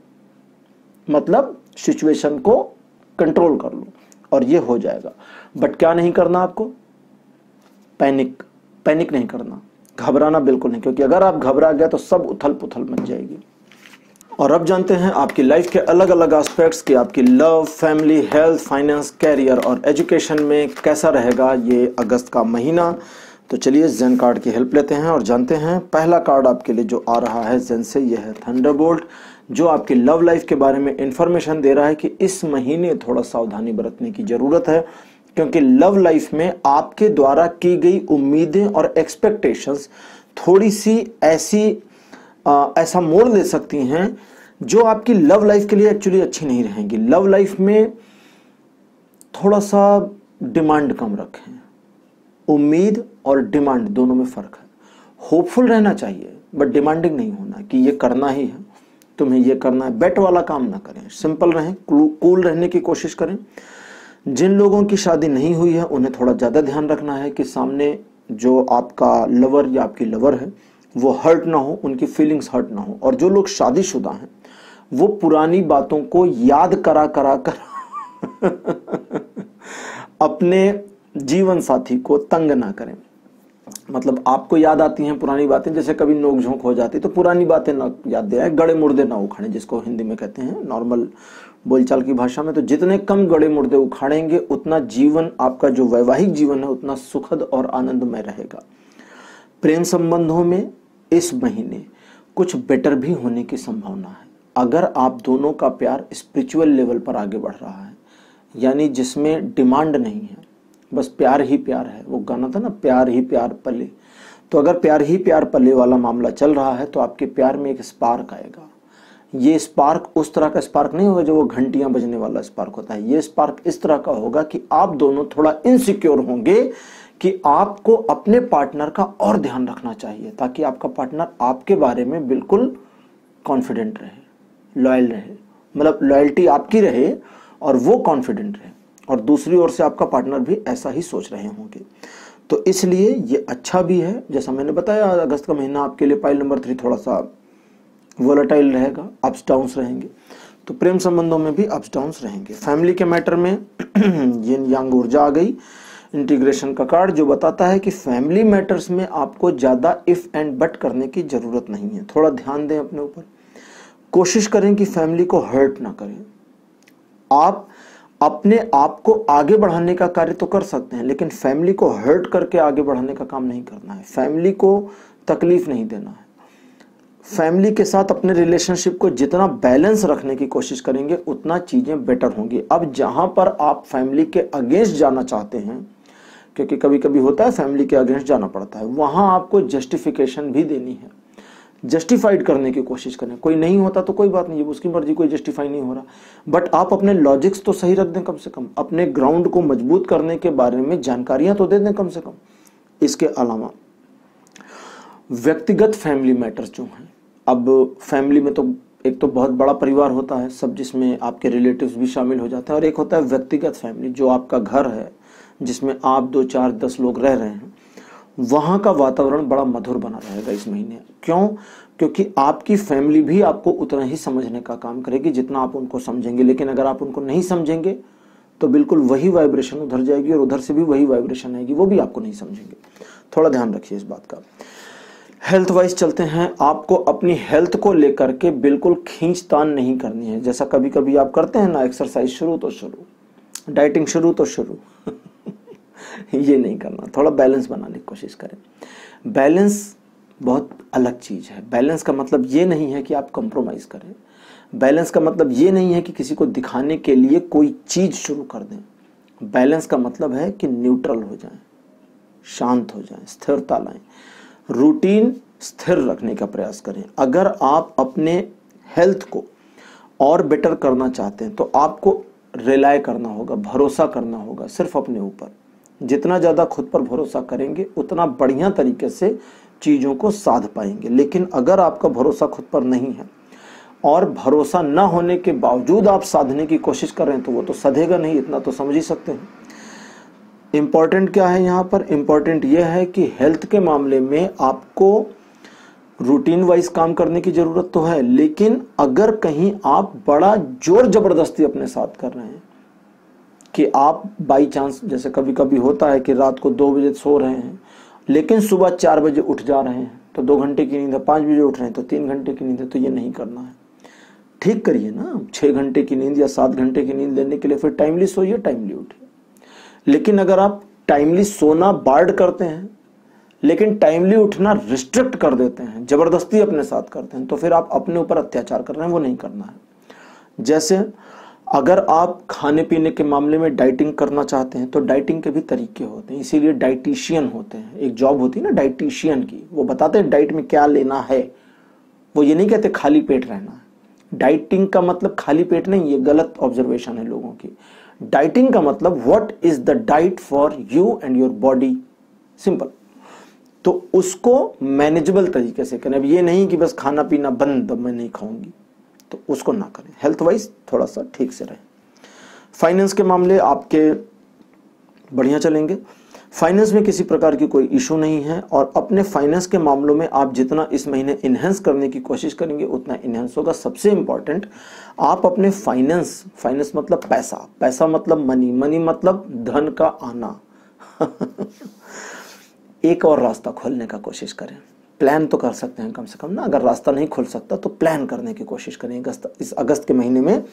मतलब सिचुएशन को कंट्रोल कर लो और ये हो जाएगा। बट क्या नहीं करना आपको? पैनिक नहीं करना, घबराना बिल्कुल नहीं, क्योंकि अगर आप घबरा गए तो सब उथल पुथल मच जाएगी। और अब जानते हैं आपकी लाइफ के अलग अलग एस्पेक्ट्स की आपकी love, family, health, finance, career और एजुकेशन में कैसा रहेगा ये अगस्त का महीना। तो चलिए जेन कार्ड की हेल्प लेते हैं और जानते हैं। पहला कार्ड आपके लिए जो आ रहा है जेन से, यह है थंडरबोल्ट, जो आपकी लव लाइफ के बारे में इंफॉर्मेशन दे रहा है कि इस महीने थोड़ा सावधानी बरतने की जरूरत है, क्योंकि लव लाइफ में आपके द्वारा की गई उम्मीदें और एक्सपेक्टेशंस थोड़ी सी ऐसा मोड़ ले सकती हैं जो आपकी लव लाइफ के लिए एक्चुअली अच्छी नहीं रहेंगी। लव लाइफ में थोड़ा सा डिमांड कम रखें। उम्मीद और डिमांड दोनों में फर्क है। होपफुल रहना चाहिए बट डिमांडिंग नहीं होना कि ये करना ही है, तुम्हें ये करना है। बेट वाला काम ना करें, सिंपल रहें, कूल रहने की कोशिश करें। जिन लोगों की शादी नहीं हुई है उन्हें थोड़ा ज्यादा ध्यान रखना है कि सामने जो आपका लवर या आपकी लवर है वो हर्ट ना हो, उनकी फीलिंग्स हर्ट ना हो। और जो लोग शादीशुदा हैं वो पुरानी बातों को याद करा कर अपने जीवन साथी को तंग ना करें। मतलब आपको याद आती हैं पुरानी बातें, जैसे कभी नोकझोंक हो जाती तो पुरानी बातें ना याद दिलाएं, गड़े मुर्दे ना उखाड़ें, जिसको हिंदी में कहते हैं नॉर्मल बोलचाल की भाषा में। तो जितने कम गड़े मुर्दे उखाड़ेंगे उतना जीवन, आपका जो वैवाहिक जीवन है, उतना सुखद और आनंदमय रहेगा। प्रेम संबंधों में इस महीने कुछ बेटर भी होने की संभावना है। अगर आप दोनों का प्यार स्पिरिचुअल लेवल पर आगे बढ़ रहा है, यानी जिसमें डिमांड नहीं है, बस प्यार ही प्यार है, वो गाना था ना, प्यार ही प्यार पले। तो अगर प्यार ही प्यार पले वाला मामला चल रहा है तो आपके प्यार में एक स्पार्क आएगा। ये स्पार्क उस तरह का स्पार्क नहीं होगा जो वो घंटियां बजने वाला स्पार्क होता है। ये स्पार्क इस तरह का होगा कि आप दोनों थोड़ा इनसिक्योर होंगे कि आपको अपने पार्टनर का और ध्यान रखना चाहिए, ताकि आपका पार्टनर आपके बारे में बिल्कुल कॉन्फिडेंट रहे, लॉयल रहे। मतलब लॉयल्टी आपकी रहे और वो कॉन्फिडेंट रहे, और दूसरी ओर से आपका पार्टनर भी ऐसा ही सोच रहे होंगे। तो इसलिए ये अच्छा भी है। जैसा मैंने बताया, अगस्त का महीना आपके लिए पाइल नंबर 3 थोड़ा सा वोलेटाइल रहेगा, अप्स डाउन्स रहेंगे। तो प्रेम संबंधों में भी अप्स डाउन्स रहेंगे। फैमिली के मैटर में यिन यांग ऊर्जा आ गई, इंटीग्रेशन का कार्ड, जो बताता है कि फैमिली मैटर्स में आपको ज्यादा इफ एंड बट करने की जरूरत नहीं है। थोड़ा ध्यान दें अपने ऊपर, कोशिश करें कि फैमिली को हर्ट ना करें। आप अपने आप को आगे बढ़ाने का कार्य तो कर सकते हैं, लेकिन फैमिली को हर्ट करके आगे बढ़ाने का काम नहीं करना है। फैमिली को तकलीफ नहीं देना है। फैमिली के साथ अपने रिलेशनशिप को जितना बैलेंस रखने की कोशिश करेंगे उतना चीजें बेटर होंगी। अब जहां पर आप फैमिली के अगेंस्ट जाना चाहते हैं, क्योंकि कभी कभी होता है फैमिली के अगेंस्ट जाना पड़ता है, वहां आपको जस्टिफिकेशन भी देनी है, जस्टिफाइड करने की कोशिश करें। कोई नहीं होता तो कोई बात नहीं, उसकी मर्जी, कोई जस्टिफाई नहीं हो रहा, बट आप अपने लॉजिक्स तो सही रख दें कम से कम, अपने ग्राउंड को मजबूत करने के बारे में जानकारियां तो दे दें कम से कम। इसके अलावा व्यक्तिगत फैमिली मैटर्स जो हैं, अब फैमिली में तो एक तो बहुत बड़ा परिवार होता है सब, जिसमें आपके रिलेटिव्स भी शामिल हो जाते हैं, और एक होता है व्यक्तिगत फैमिली, जो आपका घर है जिसमें आप 2, 4, 10 लोग रह रहे हैं। वहां का वातावरण बड़ा मधुर बना रहेगा इस महीने। क्यों? क्योंकि आपकी फैमिली भी आपको उतना ही समझने का काम करेगी जितना आप उनको समझेंगे। लेकिन अगर आप उनको नहीं समझेंगे तो बिल्कुल वही वाइब्रेशन उधर जाएगी और उधर से भी वही वाइब्रेशन आएगी, वो भी आपको नहीं समझेंगे। थोड़ा ध्यान रखिए इस बात का। हेल्थ वाइज चलते हैं। आपको अपनी हेल्थ को लेकर के बिल्कुल खींचतान नहीं करनी है। जैसा कभी कभी आप करते हैं ना, एक्सरसाइज शुरू तो शुरू, डाइटिंग शुरू तो शुरू ये नहीं करना। थोड़ा बैलेंस बनाने की कोशिश करें। बैलेंस बहुत अलग चीज है। बैलेंस का मतलब ये नहीं है कि आप कंप्रोमाइज करें। बैलेंस का मतलब ये नहीं है कि किसी को दिखाने के लिए कोई चीज शुरू कर दें। बैलेंस का मतलब है कि न्यूट्रल हो जाएं, शांत हो जाएं, स्थिरता लाएं, रूटीन स्थिर रखने का प्रयास करें। अगर आप अपने हेल्थ को और बेटर करना चाहते हैं तो आपको रिलाय करना होगा, भरोसा करना होगा सिर्फ अपने ऊपर। जितना ज्यादा खुद पर भरोसा करेंगे उतना बढ़िया तरीके से चीज़ों को साध पाएंगे। लेकिन अगर आपका भरोसा खुद पर नहीं है और भरोसा न होने के बावजूद आप साधने की कोशिश कर रहे हैं तो वो तो सधेगा नहीं, इतना तो समझ ही सकते हैं। इम्पॉर्टेंट क्या है यहाँ पर? इम्पॉर्टेंट यह है कि हेल्थ के मामले में आपको रूटीन वाइज काम करने की जरूरत तो है, लेकिन अगर कहीं आप बड़ा जोर जबरदस्ती अपने साथ कर रहे हैं कि आप बाई चांस, जैसे कभी कभी होता है कि रात को 2 बजे सो रहे हैं लेकिन सुबह 4 बजे उठ जा रहे हैं, तो 2 घंटे की नींद है, 5 बजे उठ रहे हैं तो 3 घंटे की नींद है, तो ये नहीं करना है। ठीक करिए ना, 6 घंटे की नींद या 7 घंटे की नींद लेने के लिए फिर टाइमली सोइए, टाइमली उठिए। लेकिन अगर आप टाइमली सोना बार्ड करते हैं लेकिन टाइमली उठना रिस्ट्रिक्ट कर देते हैं, जबरदस्ती अपने साथ करते हैं, तो फिर आप अपने ऊपर अत्याचार कर रहे हैं, वो नहीं करना है। जैसे अगर आप खाने पीने के मामले में डाइटिंग करना चाहते हैं तो डाइटिंग के भी तरीके होते हैं, इसीलिए डाइटिशियन होते हैं। एक जॉब होती है ना डाइटिशियन की, वो बताते हैं डाइट में क्या लेना है। वो ये नहीं कहते खाली पेट रहना है। डाइटिंग का मतलब खाली पेट नहीं, ये गलत ऑब्जर्वेशन है लोगों की। डाइटिंग का मतलब what is the diet for you and your body, simple. तो उसको मैनेजेबल तरीके से करें। अब ये नहीं कि बस खाना पीना बंद, मैं नहीं खाऊंगी, तो उसको ना करें। हेल्थ वाइज थोड़ा सा ठीक से रहें। फाइनेंस के मामले आपके बढ़िया चलेंगे, फाइनेंस में किसी प्रकार की कोई इशू नहीं है, और अपने फाइनेंस के मामलों में आप जितना इस महीने इनहेंस करने की कोशिश करेंगे उतना इनहेंस होगा। सबसे इंपॉर्टेंट, आप अपने फाइनेंस मतलब पैसा, पैसा मतलब मनी, मनी मतलब धन का आना एक और रास्ता खोलने का कोशिश करें। प्लान तो कर सकते हैं कम से कम ना, अगर रास्ता नहीं खुल सकता तो प्लान करने की कोशिश करें इस अगस्त के महीने में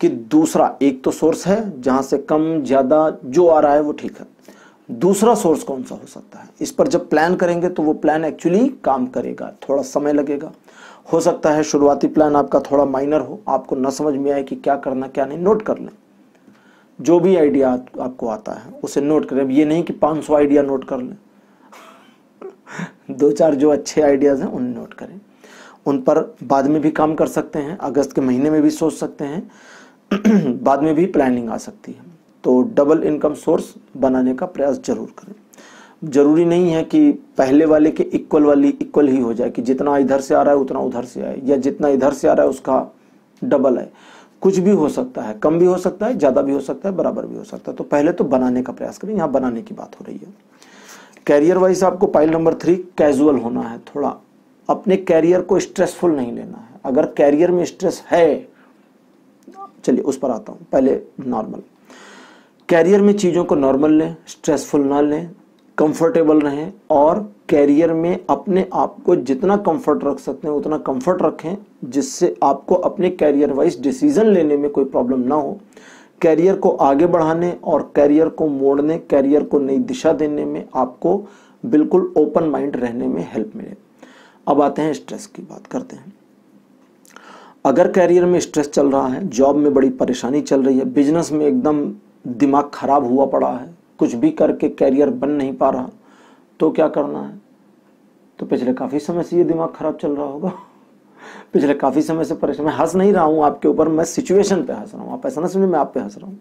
कि दूसरा एक तो सोर्स है जहां से कम ज्यादा जो आ रहा है वो ठीक है, दूसरा सोर्स कौन सा हो सकता है। इस पर जब प्लान करेंगे तो वो प्लान एक्चुअली काम करेगा, थोड़ा समय लगेगा। हो सकता है शुरुआती प्लान आपका थोड़ा माइनर हो, आपको न समझ में आए कि क्या करना क्या नहीं। नोट कर लें, जो भी आइडिया आपको आता है उसे नोट करें। ये नहीं कि 500 आइडिया नोट कर लें, 2-4 जो अच्छे आइडियाज हैं उन्हें नोट करें, उन पर बाद में भी काम कर सकते हैं, अगस्त के महीने में भी सोच सकते हैं बाद में भी प्लानिंग आ सकती है। तो डबल इनकम सोर्स बनाने का प्रयास जरूर करें। जरूरी नहीं है कि पहले वाले के इक्वल ही हो जाए, कि जितना इधर से आ रहा है उतना उधर से आए, या जितना इधर से आ रहा है उसका डबल है। कुछ भी हो सकता है, कम भी हो सकता है, ज्यादा भी हो सकता है, बराबर भी हो सकता है। तो पहले तो बनाने का प्रयास करें, यहाँ बनाने की बात हो रही है। कैरियर वाइज आपको पाइल नंबर 3 कैजुअल होना है, थोड़ा अपने कैरियर को स्ट्रेसफुल नहीं लेना है। अगर कैरियर में स्ट्रेस है, चलिए उस पर आता हूं, पहले नॉर्मल। कैरियर में चीजों को नॉर्मल लें, स्ट्रेसफुल ना लें, कंफर्टेबल रहें, और कैरियर में अपने आप को जितना कंफर्ट रख सकते हैं उतना कंफर्ट रखें, जिससे आपको अपने कैरियर वाइज डिसीजन लेने में कोई प्रॉब्लम ना हो। कैरियर को आगे बढ़ाने और कैरियर को मोड़ने, कैरियर को नई दिशा देने में आपको बिल्कुल ओपन माइंड रहने में हेल्प मिले। अब आते हैं स्ट्रेस की बात करते हैं। अगर कैरियर में स्ट्रेस चल रहा है, जॉब में बड़ी परेशानी चल रही है, बिजनेस में एकदम दिमाग खराब हुआ पड़ा है, कुछ भी करके कैरियर बन नहीं पा रहा, तो क्या करना है? तो पिछले काफी समय से ये दिमाग खराब चल रहा होगा, पिछले काफी समय से परेशान। मैं हंस नहीं रहा हूं आपके ऊपर, मैं सिचुएशन पे हंस रहा हूं। आप ऐसा ना समझे मैं आप पे हंस रहा हूं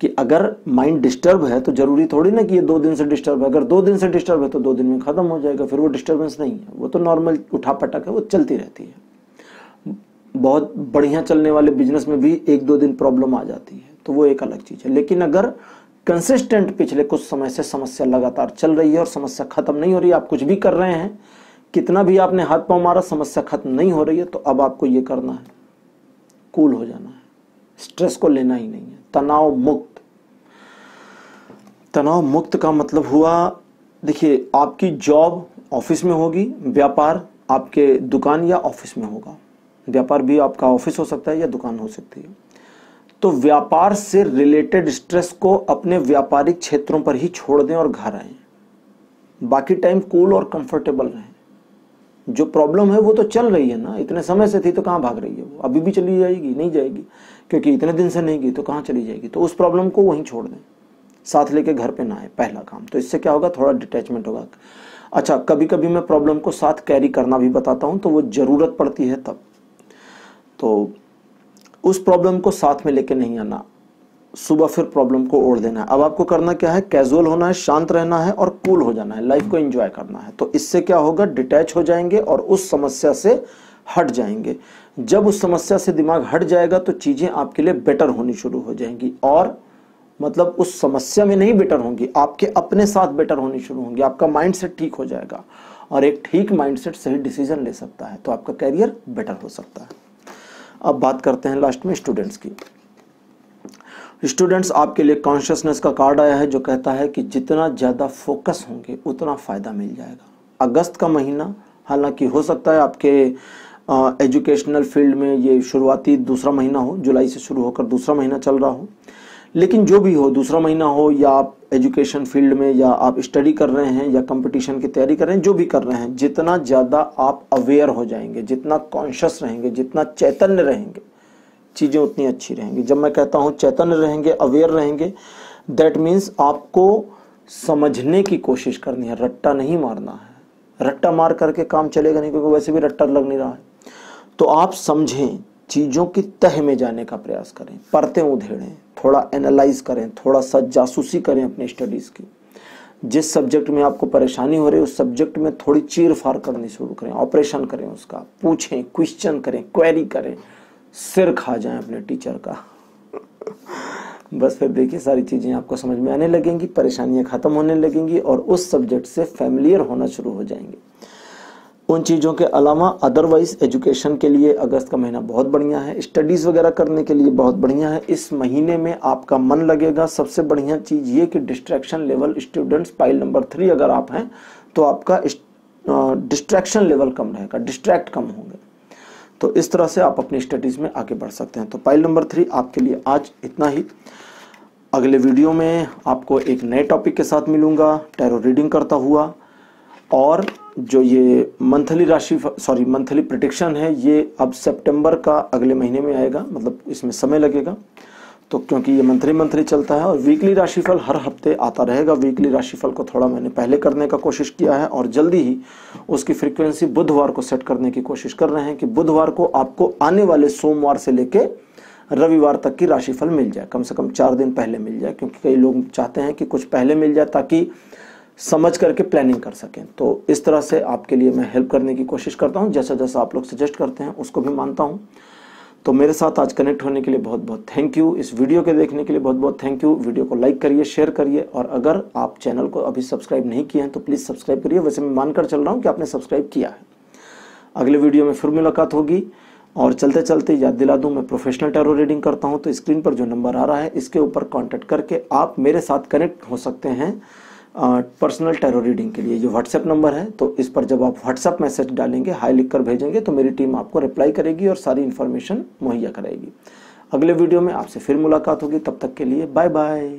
कि अगर माइंड डिस्टर्ब है तो जरूरी थोड़ी ना कि ये 2 दिन से डिस्टर्ब है। अगर 2 दिन से डिस्टर्ब है तो 2 दिन में खत्म हो जाएगा, फिर वो डिस्टर्बेंस नहीं है, वो तो नॉर्मल उठा पटक है, वो चलती रहती है। बहुत बढ़िया चलने वाले बिजनेस में भी 1-2 दिन प्रॉब्लम आ जाती है, तो वो एक अलग चीज है। लेकिन अगर कंसिस्टेंट पिछले कुछ समय से समस्या लगातार चल रही है और समस्या खत्म नहीं हो रही है, आप कुछ भी कर रहे हैं, कितना भी आपने हाथ पांव मारा, समस्या खत्म नहीं हो रही है, तो अब आपको ये करना है, कूल हो जाना है, स्ट्रेस को लेना ही नहीं है। तनाव मुक्त। तनाव मुक्त का मतलब हुआ, देखिए आपकी जॉब ऑफिस में होगी, व्यापार आपके दुकान या ऑफिस में होगा। व्यापार भी आपका ऑफिस हो सकता है या दुकान हो सकती है। तो व्यापार से रिलेटेड स्ट्रेस को अपने व्यापारिक क्षेत्रों पर ही छोड़ दें और घर आए। बाकी टाइम कूल और कंफर्टेबल रहें। जो प्रॉब्लम है वो तो चल रही है ना, इतने समय से थी तो कहाँ भाग रही है वो, अभी भी चली जाएगी? नहीं जाएगी, क्योंकि इतने दिन से नहीं गई तो कहाँ चली जाएगी। तो उस प्रॉब्लम को वहीं छोड़ दें, साथ लेके घर पे ना आए, पहला काम। तो इससे क्या होगा, थोड़ा डिटैचमेंट होगा। अच्छा, कभी कभी मैं प्रॉब्लम को साथ कैरी करना भी बताता हूं, तो वो जरूरत पड़ती है तब। तो उस प्रॉब्लम को साथ में लेके नहीं आना, सुबह फिर प्रॉब्लम को ओढ़ देना है। अब आपको करना क्या है, कैजुअल होना है, शांत रहना है और कूल हो जाना है, लाइफ को एंजॉय करना है। तो इससे क्या होगा, डिटैच हो जाएंगे और उस समस्या से हट जाएंगे। जब उस समस्या से दिमाग हट जाएगा तो चीजें आपके लिए बेटर होनी शुरू हो जाएंगी, और मतलब उस समस्या में नहीं बेटर होंगी, आपके अपने साथ बेटर होनी शुरू होंगी। आपका माइंडसेट ठीक हो जाएगा, और एक ठीक माइंडसेट सही डिसीजन ले सकता है, तो आपका कैरियर बेटर हो सकता है। अब बात करते हैं लास्ट में स्टूडेंट्स की। स्टूडेंट्स, आपके लिए कॉन्शियसनेस का कार्ड आया है जो कहता है कि जितना ज़्यादा फोकस होंगे उतना फ़ायदा मिल जाएगा। अगस्त का महीना, हालांकि हो सकता है आपके एजुकेशनल फील्ड में ये शुरुआती दूसरा महीना हो, जुलाई से शुरू होकर दूसरा महीना चल रहा हो, लेकिन जो भी हो, दूसरा महीना हो या आप एजुकेशन फील्ड में या आप स्टडी कर रहे हैं या कंपटीशन की तैयारी कर रहे हैं, जो भी कर रहे हैं, जितना ज़्यादा आप अवेयर हो जाएंगे, जितना कॉन्शियस रहेंगे, जितना चैतन्य रहेंगे, चीज़ें उतनी अच्छी रहेंगी। जब मैं कहता हूँ चैतन्य रहेंगे, अवेयर रहेंगे, दैट मीन्स आपको समझने की कोशिश करनी है, रट्टा नहीं मारना है। रट्टा मार करके काम चलेगा नहीं, क्योंकि वैसे भी रट्टा लग नहीं रहा है। तो आप समझें, चीज़ों की तह में जाने का प्रयास करें, परतें उधेड़ें, थोड़ा एनालाइज करें, थोड़ा सा जासूसी करें अपनी स्टडीज़ की। जिस सब्जेक्ट में आपको परेशानी हो रही है उस सब्जेक्ट में थोड़ी चीर फाड़ करनी शुरू करें, ऑपरेशन करें उसका, पूछें, क्वेश्चन करें, क्वेरी करें, सिर खा जाएं अपने टीचर का। बस फिर देखिए सारी चीज़ें आपको समझ में आने लगेंगी, परेशानियां खत्म होने लगेंगी और उस सब्जेक्ट से फैमिलियर होना शुरू हो जाएंगे। उन चीज़ों के अलावा अदरवाइज एजुकेशन के लिए अगस्त का महीना बहुत बढ़िया है, स्टडीज़ वगैरह करने के लिए बहुत बढ़िया है। इस महीने में आपका मन लगेगा। सबसे बढ़िया चीज़ ये कि distraction level, students pile number 3 अगर आप हैं तो आपका डिस्ट्रैक्शन लेवल कम रहेगा, डिस्ट्रैक्ट कम होंगे। तो इस तरह से आप अपनी स्टडीज़ में आगे बढ़ सकते हैं। तो पाइल नंबर 3 आपके लिए आज इतना ही। अगले वीडियो में आपको एक नए टॉपिक के साथ मिलूंगा, टैरो रीडिंग करता हुआ। और जो ये मंथली प्रेडिक्शन है, ये अब सितंबर का अगले महीने में आएगा, मतलब इसमें समय लगेगा। तो क्योंकि ये मंथली चलता है, और वीकली राशिफल हर हफ्ते आता रहेगा। वीकली राशिफल को थोड़ा मैंने पहले करने का कोशिश किया है, और जल्दी ही उसकी फ्रीक्वेंसी बुधवार को सेट करने की कोशिश कर रहे हैं कि बुधवार को आपको आने वाले सोमवार से लेके रविवार तक की राशिफल मिल जाए, कम से कम 4 दिन पहले मिल जाए, क्योंकि कई लोग चाहते हैं कि कुछ पहले मिल जाए ताकि समझ करके प्लानिंग कर सकें। तो इस तरह से आपके लिए मैं हेल्प करने की कोशिश करता हूं, जैसा जैसा आप लोग सजेस्ट करते हैं उसको भी मानता हूं। तो मेरे साथ आज कनेक्ट होने के लिए बहुत बहुत थैंक यू। इस वीडियो के देखने के लिए बहुत बहुत थैंक यू। वीडियो को लाइक करिए, शेयर करिए, और अगर आप चैनल को अभी सब्सक्राइब नहीं किए हैं तो प्लीज़ सब्सक्राइब करिए। वैसे मैं मानकर चल रहा हूँ कि आपने सब्सक्राइब किया है। अगले वीडियो में फिर मुलाकात होगी। और चलते चलते याद दिला दूं, मैं प्रोफेशनल टैरो रीडिंग करता हूं। तो स्क्रीन पर जो नंबर आ रहा है इसके ऊपर कांटेक्ट करके आप मेरे साथ कनेक्ट हो सकते हैं पर्सनल टैरो रीडिंग के लिए। ये व्हाट्सएप नंबर है, तो इस पर जब आप व्हाट्सएप मैसेज डालेंगे, हाई लिख कर भेजेंगे, तो मेरी टीम आपको रिप्लाई करेगी और सारी इन्फॉर्मेशन मुहैया कराएगी। अगले वीडियो में आपसे फिर मुलाकात होगी। तब तक के लिए बाय बाय।